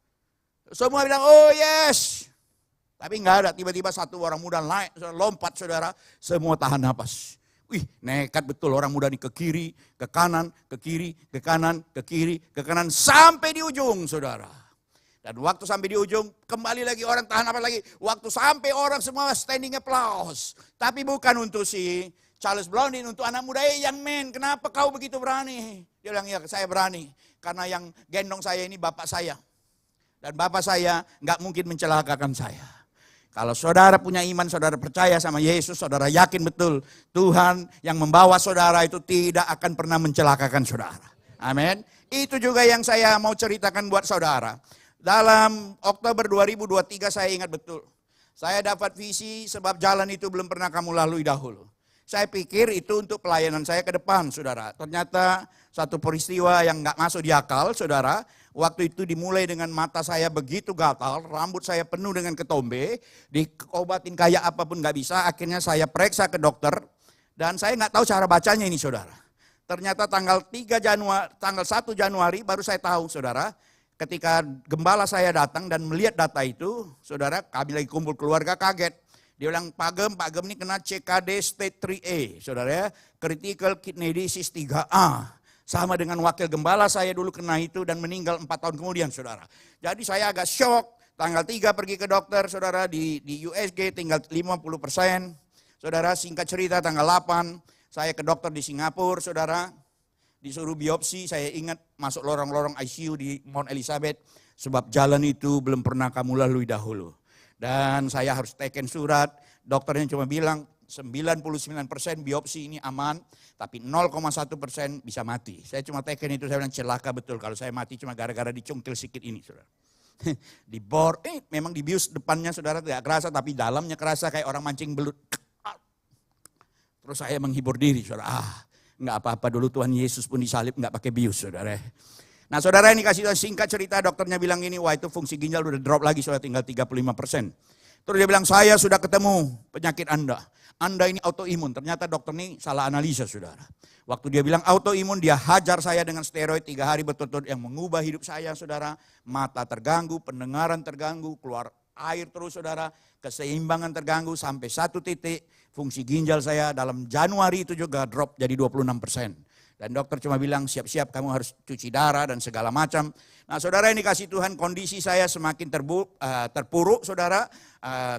Semua bilang, oh yes. Tapi enggak ada, tiba-tiba satu orang muda naik, lompat saudara, semua tahan napas. Wih, nekat betul orang muda ini ke kiri, ke kanan, ke kiri, ke kanan, ke kiri, ke kanan, sampai di ujung saudara. Dan waktu sampai di ujung, kembali lagi orang tahan napas lagi. Waktu sampai orang semua standing applause. Tapi bukan untuk si Charles Blondin, untuk anak muda, young man, kenapa kau begitu berani? Dia bilang, ya saya berani, karena yang gendong saya ini bapak saya. Dan bapak saya nggak mungkin mencelakakan saya. Kalau saudara punya iman, saudara percaya sama Yesus, saudara yakin betul Tuhan yang membawa saudara itu tidak akan pernah mencelakakan saudara. Amin. Itu juga yang saya mau ceritakan buat saudara. Dalam Oktober 2023 saya ingat betul. Saya dapat visi sebab jalan itu belum pernah kamu lalui dahulu. Saya pikir itu untuk pelayanan saya ke depan saudara. Ternyata satu peristiwa yang nggak masuk di akal saudara. Waktu itu dimulai dengan mata saya begitu gatal, rambut saya penuh dengan ketombe, diobatin kayak apapun gak bisa, akhirnya saya periksa ke dokter, dan saya gak tahu cara bacanya ini saudara. Ternyata tanggal 1 Januari baru saya tahu saudara, ketika gembala saya datang dan melihat data itu, saudara kami lagi kumpul keluarga kaget. Dia bilang, Pak Gem ini kena CKD stage 3A, saudara ya, Critical Kidney Disease 3A. Sama dengan wakil gembala saya dulu kena itu dan meninggal 4 tahun kemudian saudara. Jadi saya agak shock, tanggal 3 pergi ke dokter saudara di USG tinggal 50%. Saudara singkat cerita tanggal 8 saya ke dokter di Singapura saudara. Disuruh biopsi, saya ingat masuk lorong-lorong ICU di Mount Elizabeth. Sebab jalan itu belum pernah kamu lalui dahulu. Dan saya harus teken surat, dokternya cuma bilang 99% biopsi ini aman. Tapi 0,1% bisa mati. Saya cuma teken itu, saya bilang celaka betul kalau saya mati cuma gara-gara dicungkil sedikit ini saudara. Dibor, memang dibius depannya saudara tidak kerasa, tapi dalamnya kerasa kayak orang mancing belut. Terus saya menghibur diri saudara, enggak apa-apa dulu Tuhan Yesus pun disalib enggak pakai bius saudara. Nah saudara ini kasih singkat cerita dokternya bilang ini, wah itu fungsi ginjal udah drop lagi saudara tinggal 35%. Terus dia bilang, saya sudah ketemu penyakit Anda. Anda ini autoimun. Ternyata dokter ini salah analisa, saudara. Waktu dia bilang autoimun, dia hajar saya dengan steroid 3 hari berturut-turut yang mengubah hidup saya, saudara. Mata terganggu, pendengaran terganggu, keluar air terus, saudara. Keseimbangan terganggu sampai satu titik. Fungsi ginjal saya dalam Januari itu juga drop jadi 26%. Dan dokter cuma bilang, siap-siap kamu harus cuci darah dan segala macam. Nah, saudara, ini kasih Tuhan, kondisi saya semakin terpuruk, saudara.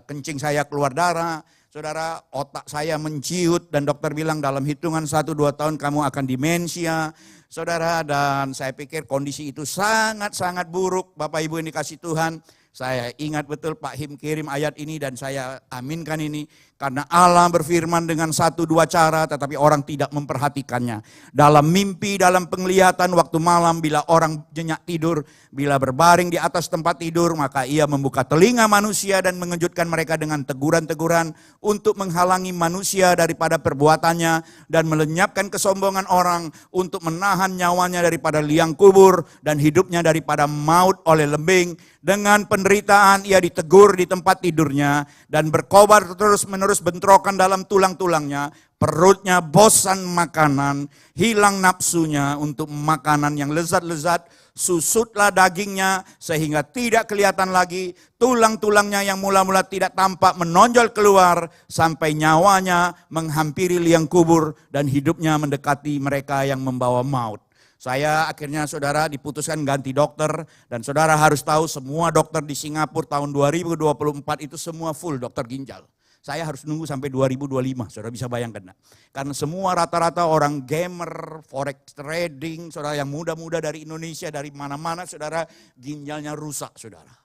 Kencing saya keluar darah, saudara, otak saya menciut. Dan dokter bilang dalam hitungan 1-2 tahun kamu akan demensia, saudara. Dan saya pikir kondisi itu sangat-sangat buruk. Bapak Ibu ini kasih Tuhan. Saya ingat betul Pak Him kirim ayat ini dan saya aminkan ini. Karena Allah berfirman dengan 1-2 cara tetapi orang tidak memperhatikannya. Dalam mimpi, dalam penglihatan waktu malam bila orang nyenyak tidur. Bila berbaring di atas tempat tidur maka ia membuka telinga manusia dan mengejutkan mereka dengan teguran-teguran. Untuk menghalangi manusia daripada perbuatannya. Dan melenyapkan kesombongan orang untuk menahan nyawanya daripada liang kubur. Dan hidupnya daripada maut oleh lembing. Dengan penderitaan ia ditegur di tempat tidurnya dan berkobar terus-menerus bentrokan dalam tulang-tulangnya. Perutnya bosan makanan, hilang nafsunya untuk makanan yang lezat-lezat. Susutlah dagingnya sehingga tidak kelihatan lagi. Tulang-tulangnya yang mula-mula tidak tampak menonjol keluar. Sampai nyawanya menghampiri liang kubur dan hidupnya mendekati mereka yang membawa maut. Saya akhirnya saudara diputuskan ganti dokter dan saudara harus tahu semua dokter di Singapura tahun 2024 itu semua full dokter ginjal. Saya harus nunggu sampai 2025, saudara bisa bayangkan. Nah. Karena semua rata-rata orang gamer, forex trading, saudara yang muda-muda dari Indonesia, dari mana-mana saudara ginjalnya rusak saudara.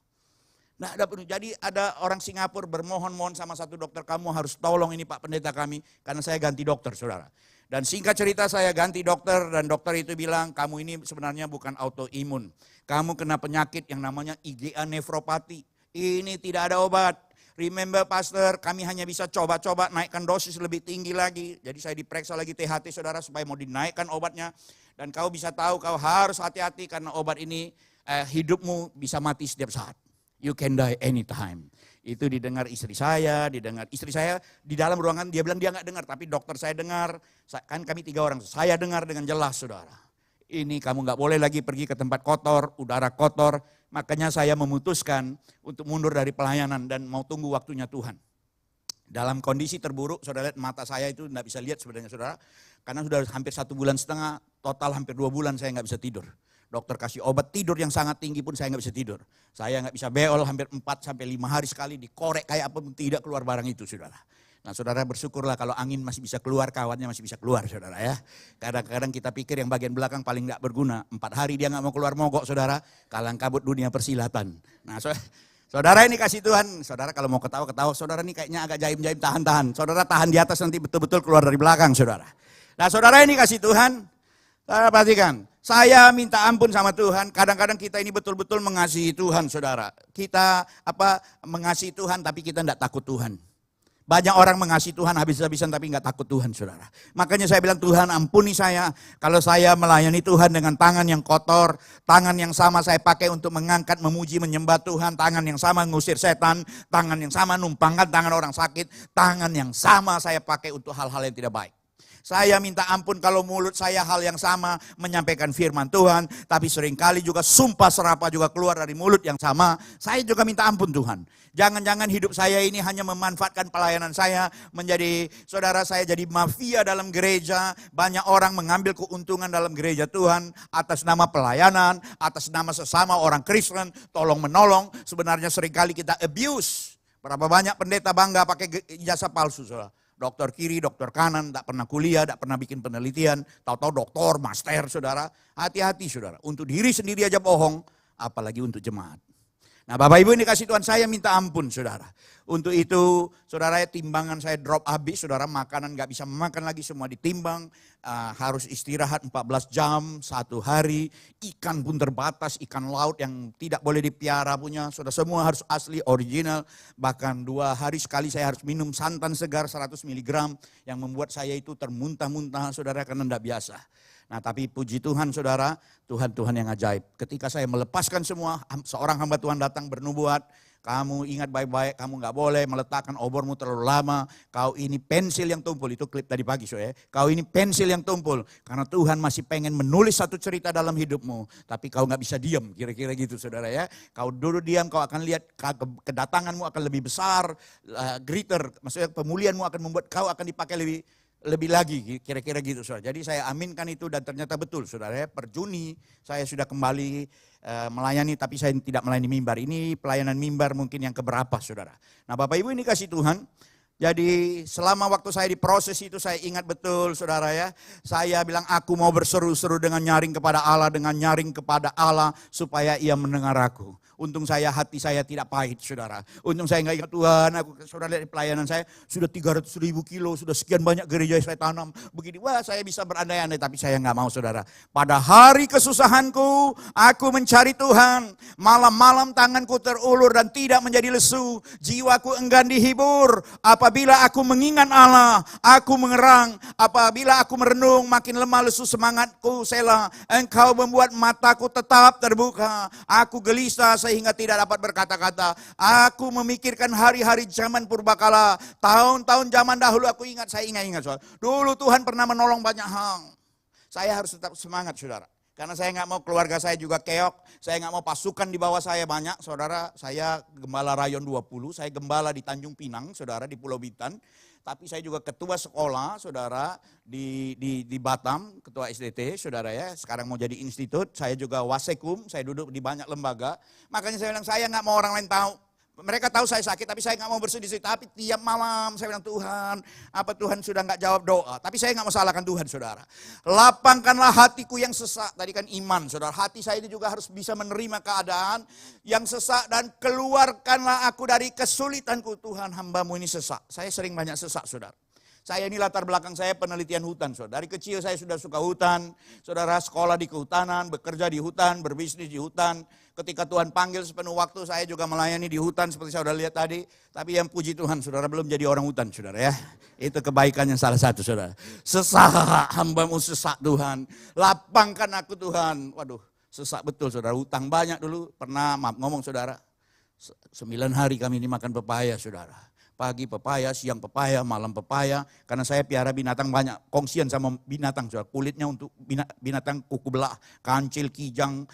Nah, jadi ada orang Singapura bermohon-mohon sama satu dokter, kamu harus tolong ini Pak Pendeta kami karena saya ganti dokter saudara. Dan singkat cerita saya ganti dokter dan dokter itu bilang kamu ini sebenarnya bukan autoimun. Kamu kena penyakit yang namanya IgA nefropati. Ini tidak ada obat. Remember pastor, kami hanya bisa coba-coba naikkan dosis lebih tinggi lagi. Jadi saya diperiksa lagi THT saudara supaya mau dinaikkan obatnya. Dan kau bisa tahu kau harus hati-hati karena obat ini hidupmu bisa mati setiap saat. You can die anytime. Itu didengar istri saya di dalam ruangan dia bilang dia nggak dengar, tapi dokter saya dengar, kan kami 3 orang, saya dengar dengan jelas saudara. Ini kamu nggak boleh lagi pergi ke tempat kotor, udara kotor, makanya saya memutuskan untuk mundur dari pelayanan dan mau tunggu waktunya Tuhan. Dalam kondisi terburuk, saudara lihat mata saya itu nggak bisa lihat sebenarnya saudara, karena sudah hampir 1,5 bulan, total hampir 2 bulan saya nggak bisa tidur. Dokter kasih obat tidur yang sangat tinggi pun saya nggak bisa tidur. Saya nggak bisa beol hampir 4-5 hari sekali dikorek kayak apa pun tidak keluar barang itu saudara. Nah saudara bersyukurlah kalau angin masih bisa keluar, kawannya masih bisa keluar saudara ya. Kadang-kadang kita pikir yang bagian belakang paling nggak berguna. 4 hari dia nggak mau keluar mogok saudara, kalang kabut dunia persilatan. Nah saudara ini kasih Tuhan, saudara kalau mau ketawa-ketawa, saudara ini kayaknya agak jaim-jaim tahan-tahan. Saudara tahan di atas nanti betul-betul keluar dari belakang saudara. Nah saudara ini kasih Tuhan, saudara perhatikan. Saya minta ampun sama Tuhan, kadang-kadang kita ini betul-betul mengasihi Tuhan saudara. Kita mengasihi Tuhan tapi kita tidak takut Tuhan. Banyak orang mengasihi Tuhan habis-habisan tapi nggak takut Tuhan saudara. Makanya saya bilang Tuhan ampuni saya kalau saya melayani Tuhan dengan tangan yang kotor. Tangan yang sama saya pakai untuk mengangkat, memuji, menyembah Tuhan. Tangan yang sama ngusir setan. Tangan yang sama numpangkan tangan orang sakit. Tangan yang sama saya pakai untuk hal-hal yang tidak baik. Saya minta ampun kalau mulut saya hal yang sama menyampaikan firman Tuhan. Tapi seringkali juga sumpah serapah juga keluar dari mulut yang sama. Saya juga minta ampun Tuhan. Jangan-jangan hidup saya ini hanya memanfaatkan pelayanan saya. Menjadi saudara saya jadi mafia dalam gereja. Banyak orang mengambil keuntungan dalam gereja Tuhan. Atas nama pelayanan, atas nama sesama orang Kristen. Tolong menolong. Sebenarnya seringkali kita abuse. Berapa banyak pendeta bangga pakai ijazah palsu saudara. Dokter kiri, dokter kanan, tak pernah kuliah, tak pernah bikin penelitian, tahu-tahu doktor, master, saudara. Hati-hati saudara, untuk diri sendiri aja bohong, apalagi untuk jemaat. Nah Bapak Ibu ini kasih Tuhan saya minta ampun saudara. Untuk itu saudara timbangan saya drop habis, saudara makanan gak bisa makan lagi semua ditimbang. Harus istirahat 14 jam, 1 hari. Ikan pun terbatas, ikan laut yang tidak boleh dipiara punya. Saudara semua harus asli, original. Bahkan 2 hari sekali saya harus minum santan segar 100 mg. Yang membuat saya itu termuntah-muntah saudara karena tidak biasa. Nah tapi puji Tuhan saudara, Tuhan yang ajaib. Ketika saya melepaskan semua, seorang hamba Tuhan datang bernubuat. Kamu ingat baik-baik, kamu nggak boleh meletakkan obormu terlalu lama. Kau ini pensil yang tumpul, itu klip tadi pagi so ya. Kau ini pensil yang tumpul, karena Tuhan masih pengen menulis satu cerita dalam hidupmu. Tapi kau nggak bisa diam, kira-kira gitu saudara ya. Kau duduk diam, kau akan lihat kedatanganmu akan lebih besar, greater, maksudnya pemulihanmu akan membuat kau akan dipakai lebih lagi, kira-kira gitu saudara. Jadi saya aminkan itu dan ternyata betul saudara ya. Per Juni saya sudah kembali melayani, tapi saya tidak melayani mimbar. Ini pelayanan mimbar mungkin yang keberapa saudara. Nah Bapak Ibu ini kasih Tuhan. Jadi selama waktu saya di proses itu saya ingat betul saudara ya. Saya bilang aku mau berseru-seru dengan nyaring kepada Allah, dengan nyaring kepada Allah supaya ia mendengar aku. Untung saya hati saya tidak pahit saudara. Untung saya nggak ingat Tuhan, aku saudara lihat di pelayanan saya sudah 300.000 kilo, sudah sekian banyak gereja yang saya tanam. Begini, wah saya bisa berandai-andai, tapi saya nggak mau saudara. Pada hari kesusahanku, aku mencari Tuhan. Malam-malam tanganku terulur dan tidak menjadi lesu. Jiwaku enggan dihibur. Apabila aku mengingat Allah, aku mengerang. Apabila aku merenung, makin lemah lesu semangatku, Selah. Engkau membuat mataku tetap terbuka. Aku gelisah sehingga tidak dapat berkata-kata. Aku memikirkan hari-hari zaman purbakala. Tahun-tahun zaman dahulu aku ingat, saya ingat soal. Dulu Tuhan pernah menolong banyak hal. Saya harus tetap semangat saudara. Karena saya nggak mau keluarga saya juga keok. Saya nggak mau pasukan di bawah saya banyak. Saudara, saya gembala rayon 20. Saya gembala di Tanjung Pinang, saudara, di Pulau Bintan. Tapi saya juga ketua sekolah, saudara, di Batam, ketua SDT, saudara ya. Sekarang mau jadi institut, saya juga wasekum, saya duduk di banyak lembaga. Makanya saya bilang, saya nggak mau orang lain tahu. Mereka tahu saya sakit, tapi saya nggak mau bersedih. Tapi tiap malam saya bilang, Tuhan, apa Tuhan sudah nggak jawab doa? Tapi saya nggak mau salahkan Tuhan, saudara. Lapangkanlah hatiku yang sesak. Tadi kan iman, saudara. Hati saya ini juga harus bisa menerima keadaan yang sesak. Dan keluarkanlah aku dari kesulitanku. Tuhan, hambamu ini sesak. Saya sering banyak sesak, saudara. Saya ini latar belakang saya penelitian hutan, saudara. Dari kecil saya sudah suka hutan. Saudara, sekolah di kehutanan, bekerja di hutan, berbisnis di hutan. Ketika Tuhan panggil sepenuh waktu, saya juga melayani di hutan seperti saudara lihat tadi. Tapi yang puji Tuhan, saudara belum jadi orang hutan, saudara ya. Itu kebaikan yang salah satu, saudara. Sesak, hambamu sesak Tuhan. Lapangkan aku Tuhan. Waduh, sesak betul, saudara. Hutang banyak dulu. Pernah, maaf ngomong, saudara. 9 hari kami ini makan pepaya, saudara. Pagi pepaya, siang pepaya, malam pepaya. Karena saya piara binatang banyak. Kongsian sama binatang, saudara. Kulitnya untuk binatang kuku belah. Kancil, kijang,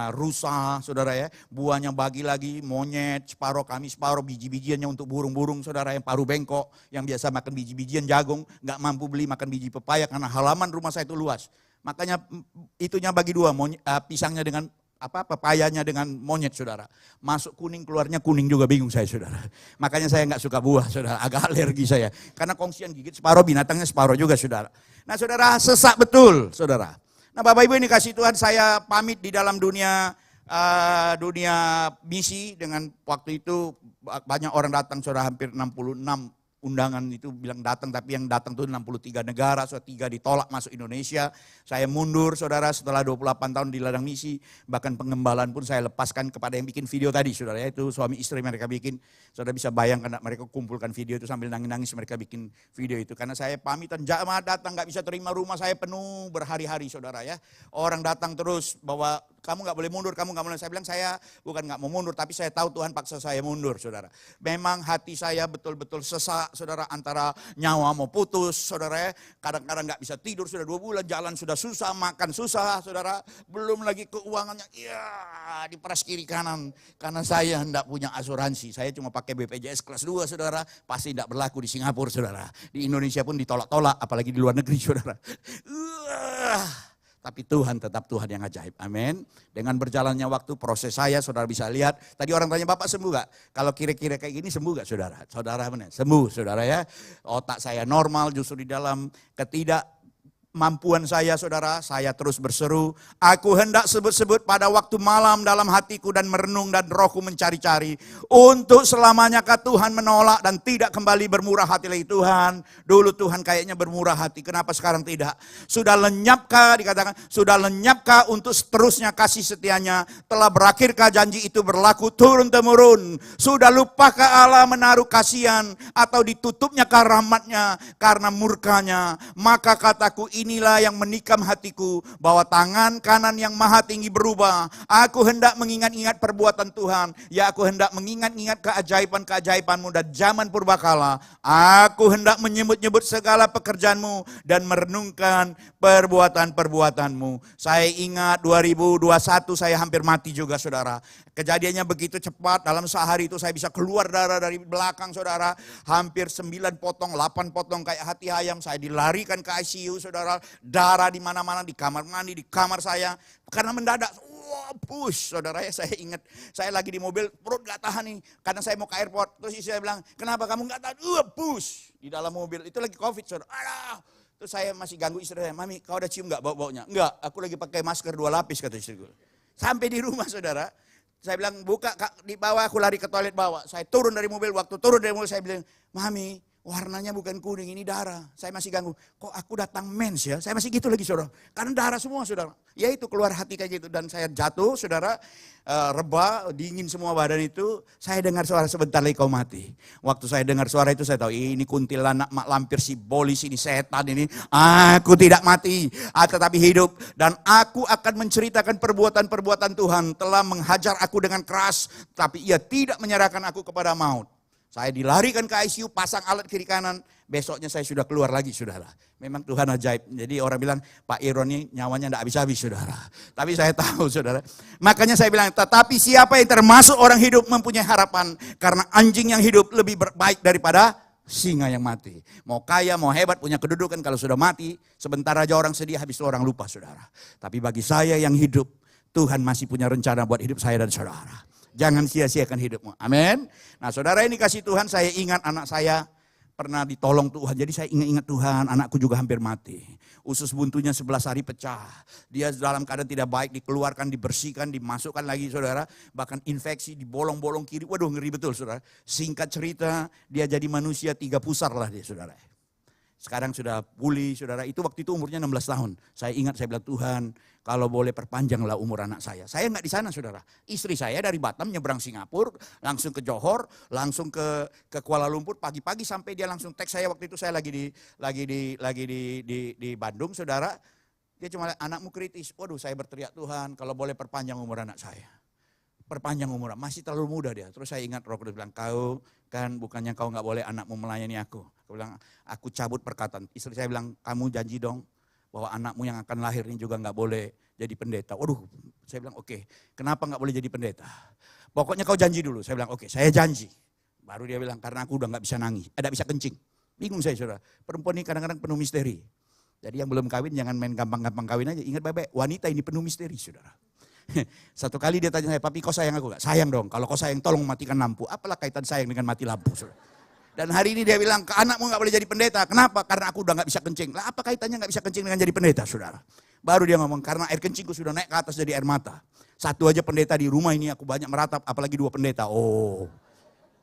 rusa, saudara ya. Buahnya bagi lagi, monyet, separuh kami, separuh biji-bijiannya untuk burung-burung, saudara. Yang paruh bengkok, yang biasa makan biji-bijian jagung. Gak mampu beli makan biji pepaya karena halaman rumah saya itu luas. Makanya itunya bagi dua, pisangnya dengan pepayanya dengan monyet, saudara. Masuk kuning, keluarnya kuning juga, bingung saya, saudara. Makanya saya nggak suka buah, saudara. Agak alergi saya. Karena kongsian gigit separuh, binatangnya separuh juga, saudara. Nah saudara, sesak betul, saudara. Nah Bapak Ibu ini kasih Tuhan, saya pamit di dalam dunia misi. Dengan waktu itu banyak orang datang, saudara, hampir 66 undangan itu bilang datang, tapi yang datang itu 63 negara, so 3 ditolak masuk Indonesia. Saya mundur, saudara, setelah 28 tahun di ladang misi. Bahkan pengembalaan pun saya lepaskan kepada yang bikin video tadi, saudara. Itu suami istri mereka bikin. Saudara bisa bayangkan, mereka kumpulkan video itu sambil nangis-nangis mereka bikin video itu. Karena saya pamitan, jamaah datang gak bisa terima, rumah saya penuh berhari-hari, saudara ya. Orang datang terus bahwa kamu gak boleh mundur, kamu gak boleh. Saya bilang saya bukan gak mau mundur, tapi saya tahu Tuhan paksa saya mundur, saudara. Memang hati saya betul-betul sesak, saudara, antara nyawa mau putus, saudara. Kadang-kadang gak bisa tidur, sudah 2 bulan, jalan sudah susah, makan susah, saudara. Belum lagi keuangannya, ya diperas kiri kanan. Karena saya tidak punya asuransi, saya cuma pakai BPJS kelas 2, saudara. Pasti tidak berlaku di Singapura, saudara. Di Indonesia pun ditolak-tolak, apalagi di luar negeri, saudara. Tapi Tuhan tetap Tuhan yang ajaib, amin. Dengan berjalannya waktu, proses saya, saudara bisa lihat. Tadi orang tanya, Bapak sembuh gak? Kalau kira-kira kayak gini sembuh gak, saudara? Saudara benar, sembuh, saudara ya. Otak saya normal, justru di dalam ketidakmampuan saya, saudara, saya terus berseru. Aku hendak sebut-sebut pada waktu malam dalam hatiku dan merenung dan rohku mencari-cari. Untuk selamanyakah Tuhan menolak dan tidak kembali bermurah hati lagi? Tuhan, dulu Tuhan kayaknya bermurah hati, kenapa sekarang tidak? Sudah lenyapkah, dikatakan, sudah lenyapkah untuk seterusnya kasih setianya? Telah berakhirkah janji itu berlaku turun-temurun? Sudah lupakah Allah menaruh kasihan atau ditutupnya rahmatnya karena murkanya? Maka kataku, inilah yang menikam hatiku, bahwa tangan kanan yang maha tinggi berubah. Aku hendak mengingat-ingat perbuatan Tuhan. Ya, aku hendak mengingat-ingat keajaiban-keajaibanmu dan zaman purbakala. Aku hendak menyebut-nyebut segala pekerjaanmu dan merenungkan perbuatan-perbuatanmu. Saya ingat 2021 saya hampir mati juga, saudara. Kejadiannya begitu cepat, dalam sehari itu saya bisa keluar darah dari belakang, saudara. Hampir 9 potong, 8 potong kayak hati ayam. Saya dilarikan ke ICU, saudara. Darah di mana-mana, di kamar mandi, di kamar saya. Karena mendadak, wah push, saudara ya. Saya ingat, saya lagi di mobil, perut gak tahan nih. Karena saya mau ke airport. Terus istri saya bilang, kenapa kamu gak tahan? Push. Di dalam mobil, itu lagi COVID, saudara. Aduh. Terus saya masih ganggu istri saya, Mami kau udah cium gak bau-baunya? Enggak, aku lagi pakai masker 2 lapis, kata istriku. Sampai di rumah, saudara. Saya bilang, buka Kak, di bawah, aku lari ke toilet bawah. Saya turun dari mobil, waktu turun dari mobil saya bilang, Mami, warnanya bukan kuning, ini darah. Saya masih ganggu, kok aku datang mens ya? Saya masih gitu lagi, saudara. Karena darah semua, saudara. Ya itu keluar hati kayak gitu. Dan saya jatuh, saudara, reba, dingin semua badan itu. Saya dengar suara, sebentar lagi kau mati. Waktu saya dengar suara itu, saya tahu ini kuntilanak, mak lampir, si bolis, ini setan ini. Aku tidak mati, tetapi hidup. Dan aku akan menceritakan perbuatan-perbuatan Tuhan. Telah menghajar aku dengan keras, tapi ia tidak menyerahkan aku kepada maut. Saya dilarikan ke ICU, pasang alat kiri kanan. Besoknya saya sudah keluar lagi, saudara. Memang Tuhan ajaib. Jadi orang bilang, Pak Iron ini nyawanya tidak habis-habis, saudara. Tapi saya tahu, saudara. Makanya saya bilang, tetapi siapa yang termasuk orang hidup mempunyai harapan. Karena anjing yang hidup lebih baik daripada singa yang mati. Mau kaya, mau hebat, punya kedudukan, kalau sudah mati, sebentar aja orang sedih, habis itu orang lupa, saudara. Tapi bagi saya yang hidup, Tuhan masih punya rencana buat hidup saya dan saudara. Jangan sia-siakan hidupmu. Amin. Nah, saudara, ini kasih Tuhan, saya ingat anak saya pernah ditolong Tuhan. Jadi saya ingat Tuhan, anakku juga hampir mati. Usus buntunya 11 hari pecah. Dia dalam keadaan tidak baik, dikeluarkan, dibersihkan, dimasukkan lagi, saudara. Bahkan infeksi di bolong-bolong kiri. Waduh, ngeri betul, saudara. Singkat cerita, dia jadi manusia 3 pusar lah dia, saudara. Sekarang sudah pulih, saudara. Itu waktu itu umurnya 16 tahun. Saya ingat, saya bilang, Tuhan, kalau boleh perpanjanglah umur anak saya. Saya enggak di sana, saudara. Istri saya dari Batam nyebrang Singapura, langsung ke Johor, langsung ke Kuala Lumpur. Pagi-pagi sampai dia langsung teks saya. Waktu itu saya lagi di Bandung, saudara. Dia cuma, anakmu kritis. Waduh, saya berteriak, Tuhan, kalau boleh perpanjang umur anak saya. Perpanjang umur, masih terlalu muda dia. Terus saya ingat Roh Kudus bilang, kau kan bukannya kau nggak boleh anakmu melayani aku. Aku bilang, aku cabut perkataan. Istri saya bilang, kamu janji dong bahwa anakmu yang akan lahir ini juga nggak boleh jadi pendeta. Waduh, saya bilang oke. Kenapa nggak boleh jadi pendeta? Pokoknya kau janji dulu. Saya bilang oke, saya janji. Baru dia bilang, karena aku udah nggak bisa nangis, tidak bisa kencing. Bingung saya, saudara. Perempuan ini kadang-kadang penuh misteri. Jadi yang belum kawin jangan main gampang-gampang kawin aja. Ingat baik-baik, wanita ini penuh misteri, saudara. Satu kali dia tanya saya, papi kau sayang aku gak? Sayang dong, kalau kau sayang tolong matikan lampu. Apalah kaitan sayang dengan mati lampu, saudara. Dan hari ini dia bilang, ke anakmu gak boleh jadi pendeta. Kenapa? Karena aku udah gak bisa kencing. Lah apa kaitannya gak bisa kencing dengan jadi pendeta, saudara? Baru dia ngomong, karena air kencingku sudah naik ke atas jadi air mata. Satu aja pendeta di rumah ini aku banyak meratap, apalagi 2 pendeta. Oh,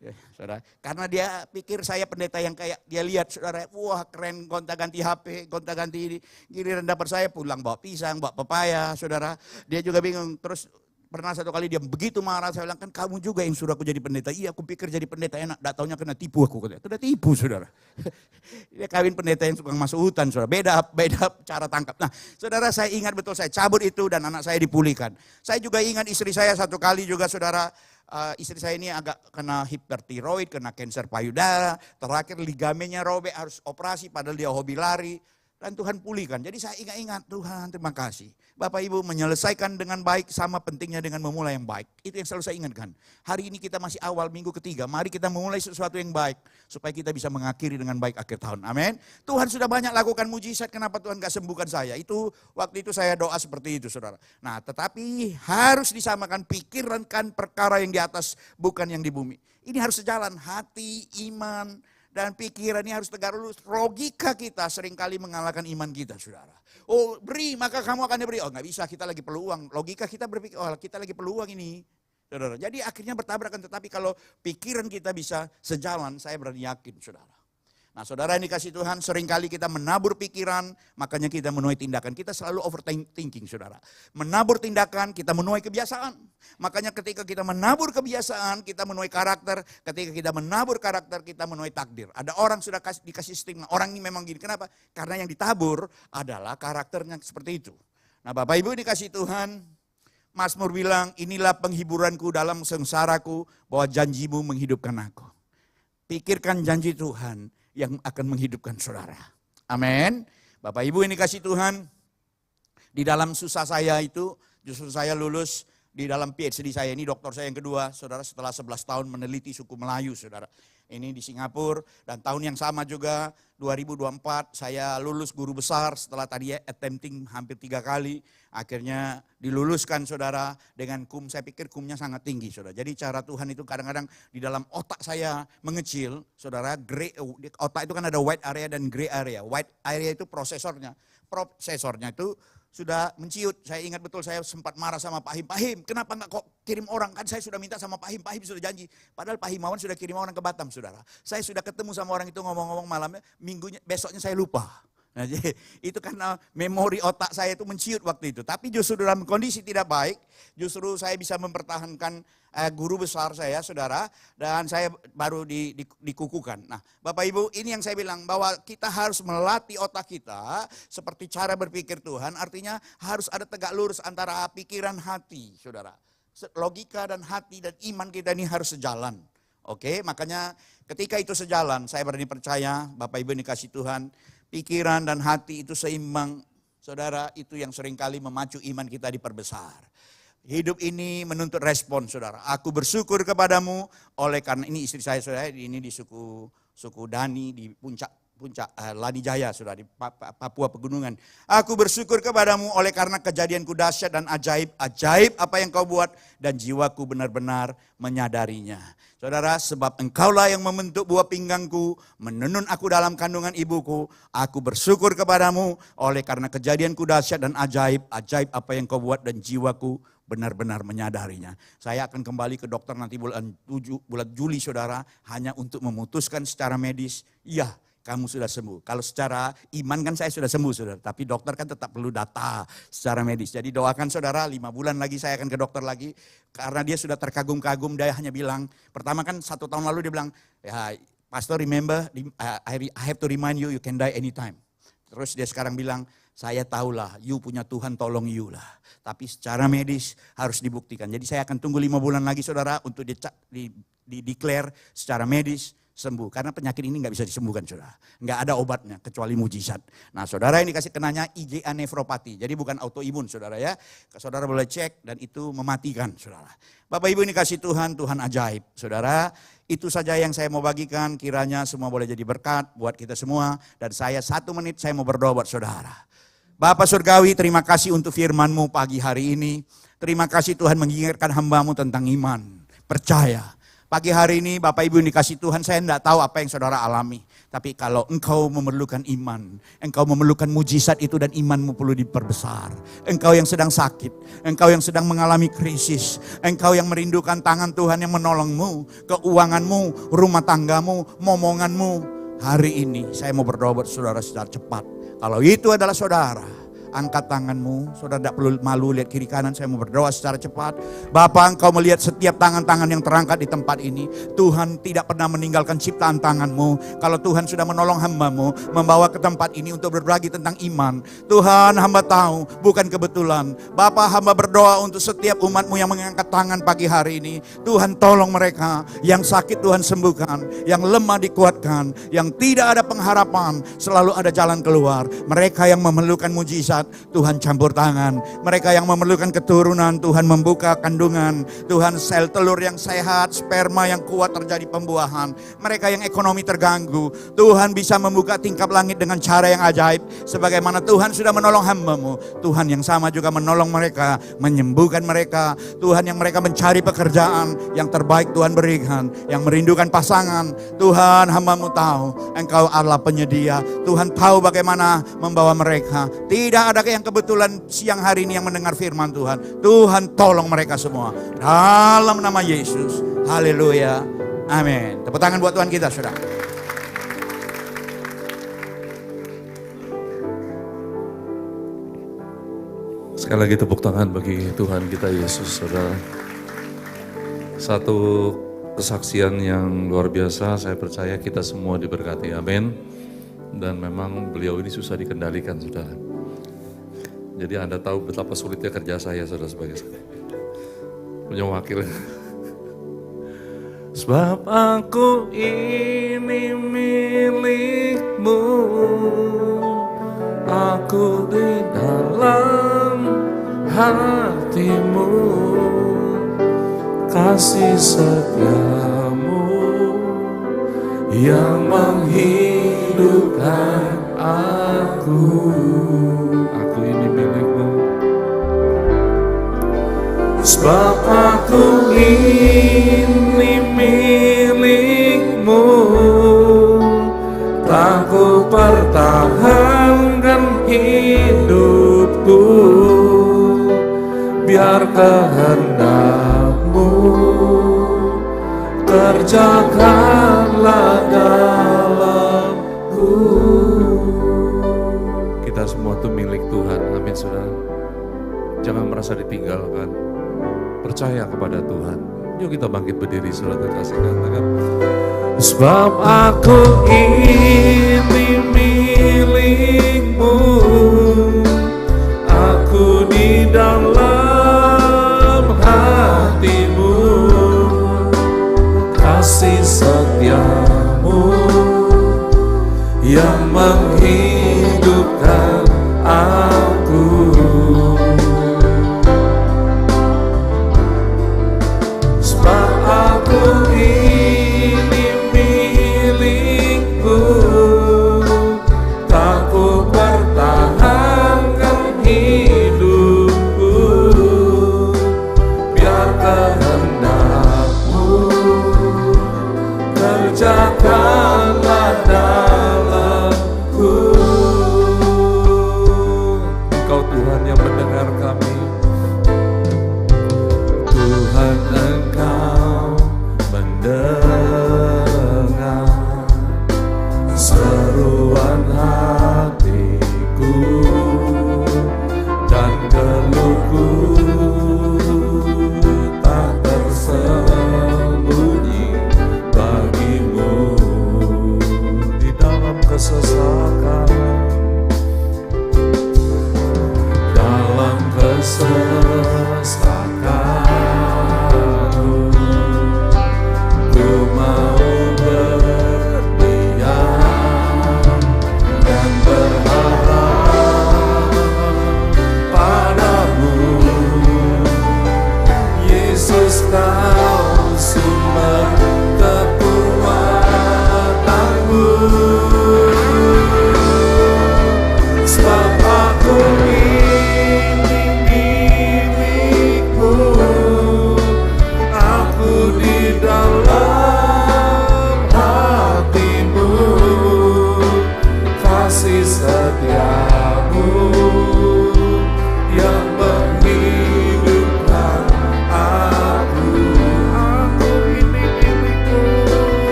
ya, saudara. Karena dia pikir saya pendeta yang kayak dia lihat, saudara. Wah keren, gonta-ganti HP, gonta-ganti ini. Giliran dapat saya pulang bawa pisang, bawa pepaya, saudara. Dia juga bingung. Terus pernah satu kali dia begitu marah, saya bilang, kan kamu juga yang suruh aku jadi pendeta. Iya, aku pikir jadi pendeta enak, gak taunya kena tipu aku. Itu udah tipu, saudara. Dia kawin pendeta yang suka masuk hutan, saudara. Beda cara tangkap. Nah, saudara, saya ingat betul, saya cabut itu dan anak saya dipulihkan. Saya juga ingat istri saya satu kali juga, saudara. Istri saya ini agak kena hipertiroid, kena kanker payudara. Terakhir ligamennya robek, harus operasi padahal dia hobi lari. Dan Tuhan pulihkan. Jadi saya ingat-ingat, Tuhan terima kasih. Bapak Ibu menyelesaikan dengan baik sama pentingnya dengan memulai yang baik. Itu yang selalu saya ingatkan. Hari ini kita masih awal minggu ketiga. Mari kita memulai sesuatu yang baik. Supaya kita bisa mengakhiri dengan baik akhir tahun. Amin. Tuhan sudah banyak lakukan mujizat. Kenapa Tuhan gak sembuhkan saya? Itu waktu itu saya doa seperti itu, saudara. Nah tetapi harus disamakan, pikirkan perkara yang di atas bukan yang di bumi. Ini harus sejalan, hati, iman, dan pikiran ini harus tegak lurus. Logika kita seringkali mengalahkan iman kita, saudara. Oh beri maka kamu akan diberi. Oh nggak bisa, kita lagi perlu uang. Logika kita berpikir, oh kita lagi perlu uang ini. Saudara. Jadi akhirnya bertabrakan. Tetapi kalau pikiran kita bisa sejalan, saya berani yakin, saudara. Nah saudara yang dikasih Tuhan, seringkali kita menabur pikiran, makanya kita menuai tindakan. Kita selalu overthinking saudara. Menabur tindakan, kita menuai kebiasaan. Makanya ketika kita menabur kebiasaan, kita menuai karakter. Ketika kita menabur karakter, kita menuai takdir. Ada orang sudah dikasih stigma, orang ini memang gini. Kenapa? Karena yang ditabur adalah karakternya seperti itu. Nah Bapak Ibu dikasih Tuhan, Mazmur bilang, inilah penghiburanku dalam sengsaraku, bahwa janjimu menghidupkan aku. Pikirkan janji Tuhan yang akan menghidupkan saudara. Amin. Bapak Ibu ini kasih Tuhan, di dalam susah saya itu, justru saya lulus di dalam PhD saya, ini doktor saya yang kedua, saudara, setelah 11 tahun meneliti suku Melayu, saudara. Ini di Singapura, dan tahun yang sama juga, 2024, saya lulus guru besar setelah tadi attempting hampir 3 kali. Akhirnya diluluskan saudara dengan kum, saya pikir kumnya sangat tinggi saudara. Jadi cara Tuhan itu kadang-kadang di dalam otak saya mengecil saudara. Otak itu kan ada white area dan gray area. White area itu prosesornya. Prosesornya itu sudah menciut. Saya ingat betul saya sempat marah sama Pak Him. Pak Him, kenapa enggak kok kirim orang? Kan saya sudah minta sama Pak Him. Pak Him sudah janji. Padahal Pak Himawan sudah kirim orang ke Batam saudara. Saya sudah ketemu sama orang itu ngomong-ngomong malamnya. Minggunya, besoknya saya lupa. Nah, jadi itu karena memori otak saya itu menciut waktu itu. Tapi justru dalam kondisi tidak baik, justru saya bisa mempertahankan guru besar saya, saudara, dan saya baru dikukuhkan. Nah, Bapak Ibu, ini yang saya bilang bahwa kita harus melatih otak kita seperti cara berpikir Tuhan. Artinya harus ada tegak lurus antara pikiran hati, saudara. Logika dan hati dan iman kita ini harus sejalan. Oke, makanya ketika itu sejalan, saya berani percaya, Bapak Ibu dikasih Tuhan, pikiran dan hati itu seimbang, saudara, itu yang seringkali memacu iman kita diperbesar. Hidup ini menuntut respon, saudara. Aku bersyukur kepadamu oleh karena ini istri saya, saudara, ini di suku Dani di puncak Lani Jaya, saudara, di Papua Pegunungan. Aku bersyukur kepadamu oleh karena kejadianku dahsyat dan ajaib apa yang kau buat dan jiwaku benar-benar menyadarinya. Saudara, sebab engkaulah yang membentuk buah pinggangku, menenun aku dalam kandungan ibuku. Aku bersyukur kepadamu oleh karena kejadianku dahsyat dan ajaib apa yang kau buat dan jiwaku benar-benar menyadarinya. Saya akan kembali ke dokter nanti bulan Juli, saudara, hanya untuk memutuskan secara medis, iya, kamu sudah sembuh. Kalau secara iman kan saya sudah sembuh, saudara. Tapi dokter kan tetap perlu data secara medis. Jadi doakan saudara, 5 bulan lagi saya akan ke dokter lagi. Karena dia sudah terkagum-kagum, dia hanya bilang, pertama kan 1 tahun lalu dia bilang, ya, Pastor remember, I have to remind you, you can die anytime. Terus dia sekarang bilang, saya tahulah, you punya Tuhan, tolong you lah. Tapi secara medis harus dibuktikan. Jadi saya akan tunggu 5 bulan lagi saudara untuk di-declare secara medis sembuh. Karena penyakit ini nggak bisa disembuhkan saudara. Nggak ada obatnya kecuali mujizat. Nah saudara ini dikasih kenanya IgA nefropati. Jadi bukan autoimun saudara ya. Saudara boleh cek dan itu mematikan saudara. Bapak Ibu ini kasih Tuhan, Tuhan ajaib saudara. Itu saja yang saya mau bagikan. Kiranya semua boleh jadi berkat buat kita semua. Dan saya 1 menit saya mau berdoa buat saudara. Bapak Surgawi, terima kasih untuk firman-Mu pagi hari ini. Terima kasih Tuhan mengingatkan hamba-Mu tentang iman, percaya. Pagi hari ini Bapak Ibu yang dikasih Tuhan, saya tidak tahu apa yang saudara alami. Tapi kalau engkau memerlukan iman, engkau memerlukan mujizat itu dan imanmu perlu diperbesar. Engkau yang sedang sakit, engkau yang sedang mengalami krisis, engkau yang merindukan tangan Tuhan yang menolongmu, keuanganmu, rumah tanggamu, momonganmu. Hari ini saya mau berdoa buat saudara secara cepat. Kalau itu adalah saudara, angkat tanganmu, saudara tidak perlu malu lihat kiri kanan, saya mau berdoa secara cepat. Bapa, engkau melihat setiap tangan-tangan yang terangkat di tempat ini. Tuhan tidak pernah meninggalkan ciptaan tanganmu. Kalau Tuhan sudah menolong hamba-Mu, membawa ke tempat ini untuk berbagi tentang iman. Tuhan, hamba tahu, bukan kebetulan. Bapa, hamba berdoa untuk setiap umat-Mu yang mengangkat tangan pagi hari ini. Tuhan tolong mereka, yang sakit Tuhan sembuhkan, yang lemah dikuatkan, yang tidak ada pengharapan, selalu ada jalan keluar. Mereka yang memerlukan mujizat, Tuhan campur tangan. Mereka yang memerlukan keturunan, Tuhan membuka kandungan. Tuhan sel telur yang sehat, sperma yang kuat terjadi pembuahan. Mereka yang ekonomi terganggu, Tuhan bisa membuka tingkap langit dengan cara yang ajaib. Sebagaimana Tuhan sudah menolong hamba-Mu, Tuhan yang sama juga menolong mereka, menyembuhkan mereka. Tuhan yang mereka mencari pekerjaan, yang terbaik Tuhan berikan. Yang merindukan pasangan, Tuhan hamba-Mu tahu, Engkau adalah penyedia. Tuhan tahu bagaimana membawa mereka. Tidak ada yang kebetulan siang hari ini yang mendengar firman Tuhan. Tuhan tolong mereka semua. Dalam nama Yesus. Haleluya. Amin. Tepuk tangan buat Tuhan kita, saudara. Sekali lagi tepuk tangan bagi Tuhan kita Yesus, saudara. Satu kesaksian yang luar biasa, saya percaya kita semua diberkati, amin. Dan memang beliau ini susah dikendalikan, saudara. Jadi Anda tahu betapa sulitnya kerja saya, saudara, sebagai punya wakil. Sebab aku ini milikmu, aku di dalam hatimu, kasih setiamu yang menghidupkan aku. Aku ini milikmu. Sebab aku ini milikmu, tak ku pertahankan hidupku, biar kehendakmu kerjakanlah dalamku. Kita semua itu milik Tuhan, amin saudara. Jangan merasa ditinggalkan. Percaya kepada Tuhan. Yuk kita bangkit berdiri, saudara kasih katakan. Sebab aku ini milikmu, aku di dalam hatimu, kasih setiamu yang menghidupkan aku. Aku ini milikmu, tak ku pertahankan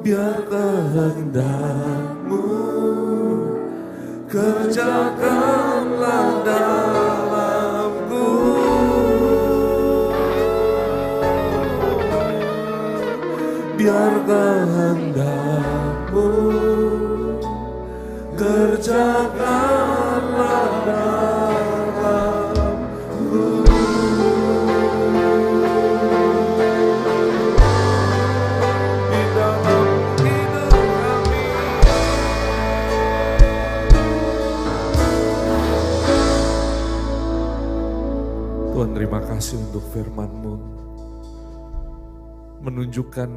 biar kehendak-Mu kerjakanlah dalamku. Biar kehendak-Mu kerjakanlah dalamku. Di dalam hidup kami. Tuhan, terima kasih untuk firman-Mu, menunjukkan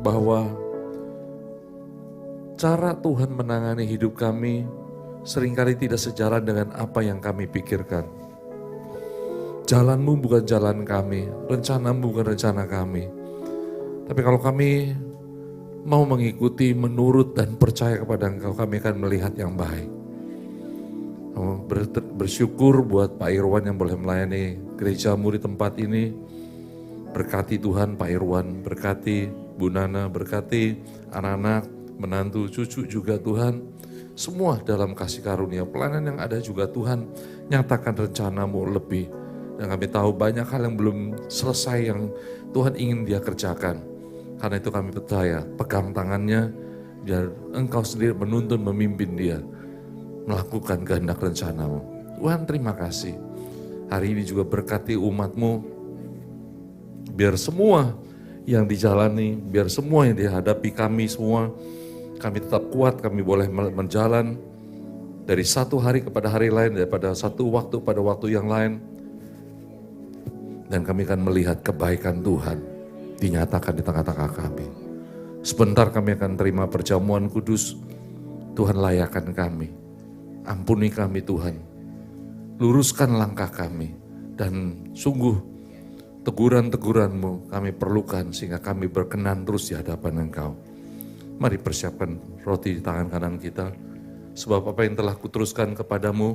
bahwa cara Tuhan menangani hidup kami seringkali tidak sejalan dengan apa yang kami pikirkan. Jalan-Mu bukan jalan kami, rencana-Mu bukan rencana kami. Tapi kalau kami mau mengikuti, menurut dan percaya kepada Engkau, kami akan melihat yang baik. Bersyukur buat Pak Irwan yang boleh melayani gereja-Mu di tempat ini. Berkati Tuhan Pak Irwan, berkati Bu Nana, berkati anak-anak, menantu, cucu juga Tuhan. Semua dalam kasih karunia, pelayanan yang ada juga Tuhan, nyatakan rencana-Mu lebih. Dan kami tahu banyak hal yang belum selesai yang Tuhan ingin Dia kerjakan. Karena itu kami percaya, pegang tangannya, biar Engkau sendiri menuntun, memimpin dia, melakukan kehendak rencana-Mu. Tuhan terima kasih. Hari ini juga berkati umat-Mu, biar semua yang dijalani, biar semua yang dihadapi kami semua, kami tetap kuat, kami boleh menjalan dari satu hari kepada hari lain, daripada satu waktu pada waktu yang lain. Dan kami akan melihat kebaikan Tuhan dinyatakan di tengah-tengah kami. Sebentar kami akan terima perjamuan kudus. Tuhan layakan kami, ampuni kami Tuhan, luruskan langkah kami. Dan sungguh teguran-teguran-Mu kami perlukan sehingga kami berkenan terus di hadapan Engkau. Mari persiapkan roti di tangan kanan kita. Sebab apa yang telah kuteruskan kepadamu,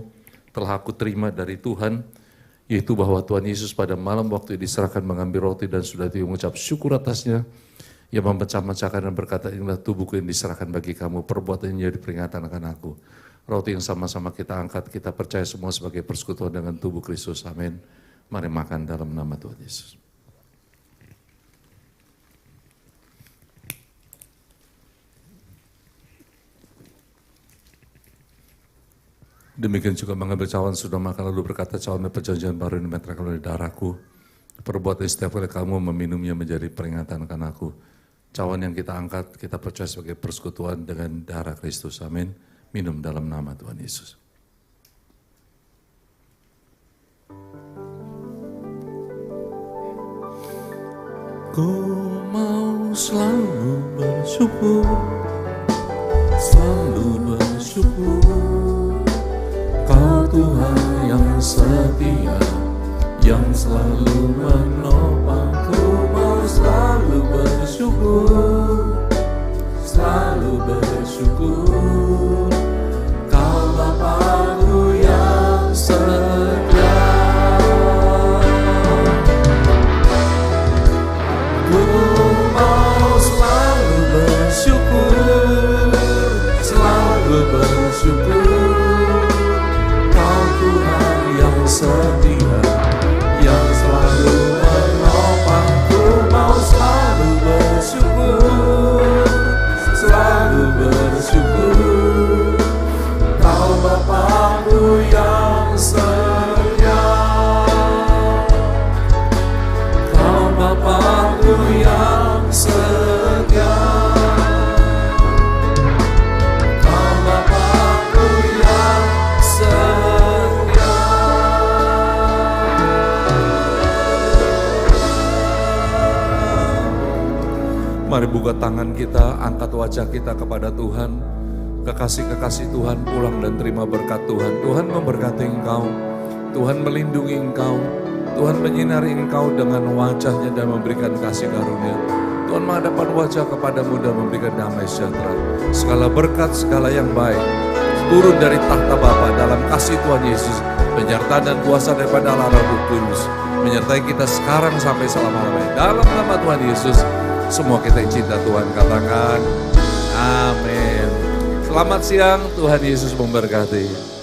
telah aku terima dari Tuhan, yaitu bahwa Tuhan Yesus pada malam waktu diserahkan mengambil roti dan sudah dia mengucap syukur atasnya, ia memecah-mecahkan dan berkata, inilah tubuhku yang diserahkan bagi kamu, perbuatannya jadi peringatan akan aku. Roti yang sama-sama kita angkat, kita percaya semua sebagai persekutuan dengan tubuh Kristus. Amin. Mari makan dalam nama Tuhan Yesus. Demikian juga mengambil cawan sudah makan lalu berkata, cawan perjanjian baru ini meteraikan oleh darahku. Perbuatan setiap kali kamu meminumnya menjadi peringatan akan aku. Cawan yang kita angkat, kita percaya sebagai persekutuan dengan darah Kristus. Amin. Minum dalam nama Tuhan Yesus. Ku mau selalu bersyukur, selalu bersyukur. Kau Tuhan yang setia, yang selalu menopang. Ku mau selalu bersyukur, selalu bersyukur. Kau Bapa-Ku yang setia. Ku mau selalu bersyukur, selalu bersyukur. Setia, yang selalu menopang. Ku mau selalu bersyukur, selalu bersyukur. Kau Bapa-Ku yang setia, Kau Bapa-Ku yang setia. Kau Bapa-Ku yang setia. Mari buka tangan kita, angkat wajah kita kepada Tuhan. Kekasih-kekasih Tuhan pulang dan terima berkat Tuhan. Tuhan memberkati engkau, Tuhan melindungi engkau, Tuhan menyinari engkau dengan wajahnya dan memberikan kasih karunia. Tuhan menghadapkan wajah kepadamu dan memberikan damai sejahtera. Segala berkat, segala yang baik turun dari tahta Bapa dalam kasih Tuhan Yesus, penyertaan dan kuasa daripada Allah Roh Kudus menyertai kita sekarang sampai selama-lamanya. Dalam nama Tuhan Yesus, Semua kita yang cinta Tuhan katakan, amin. Selamat siang, Tuhan Yesus memberkati.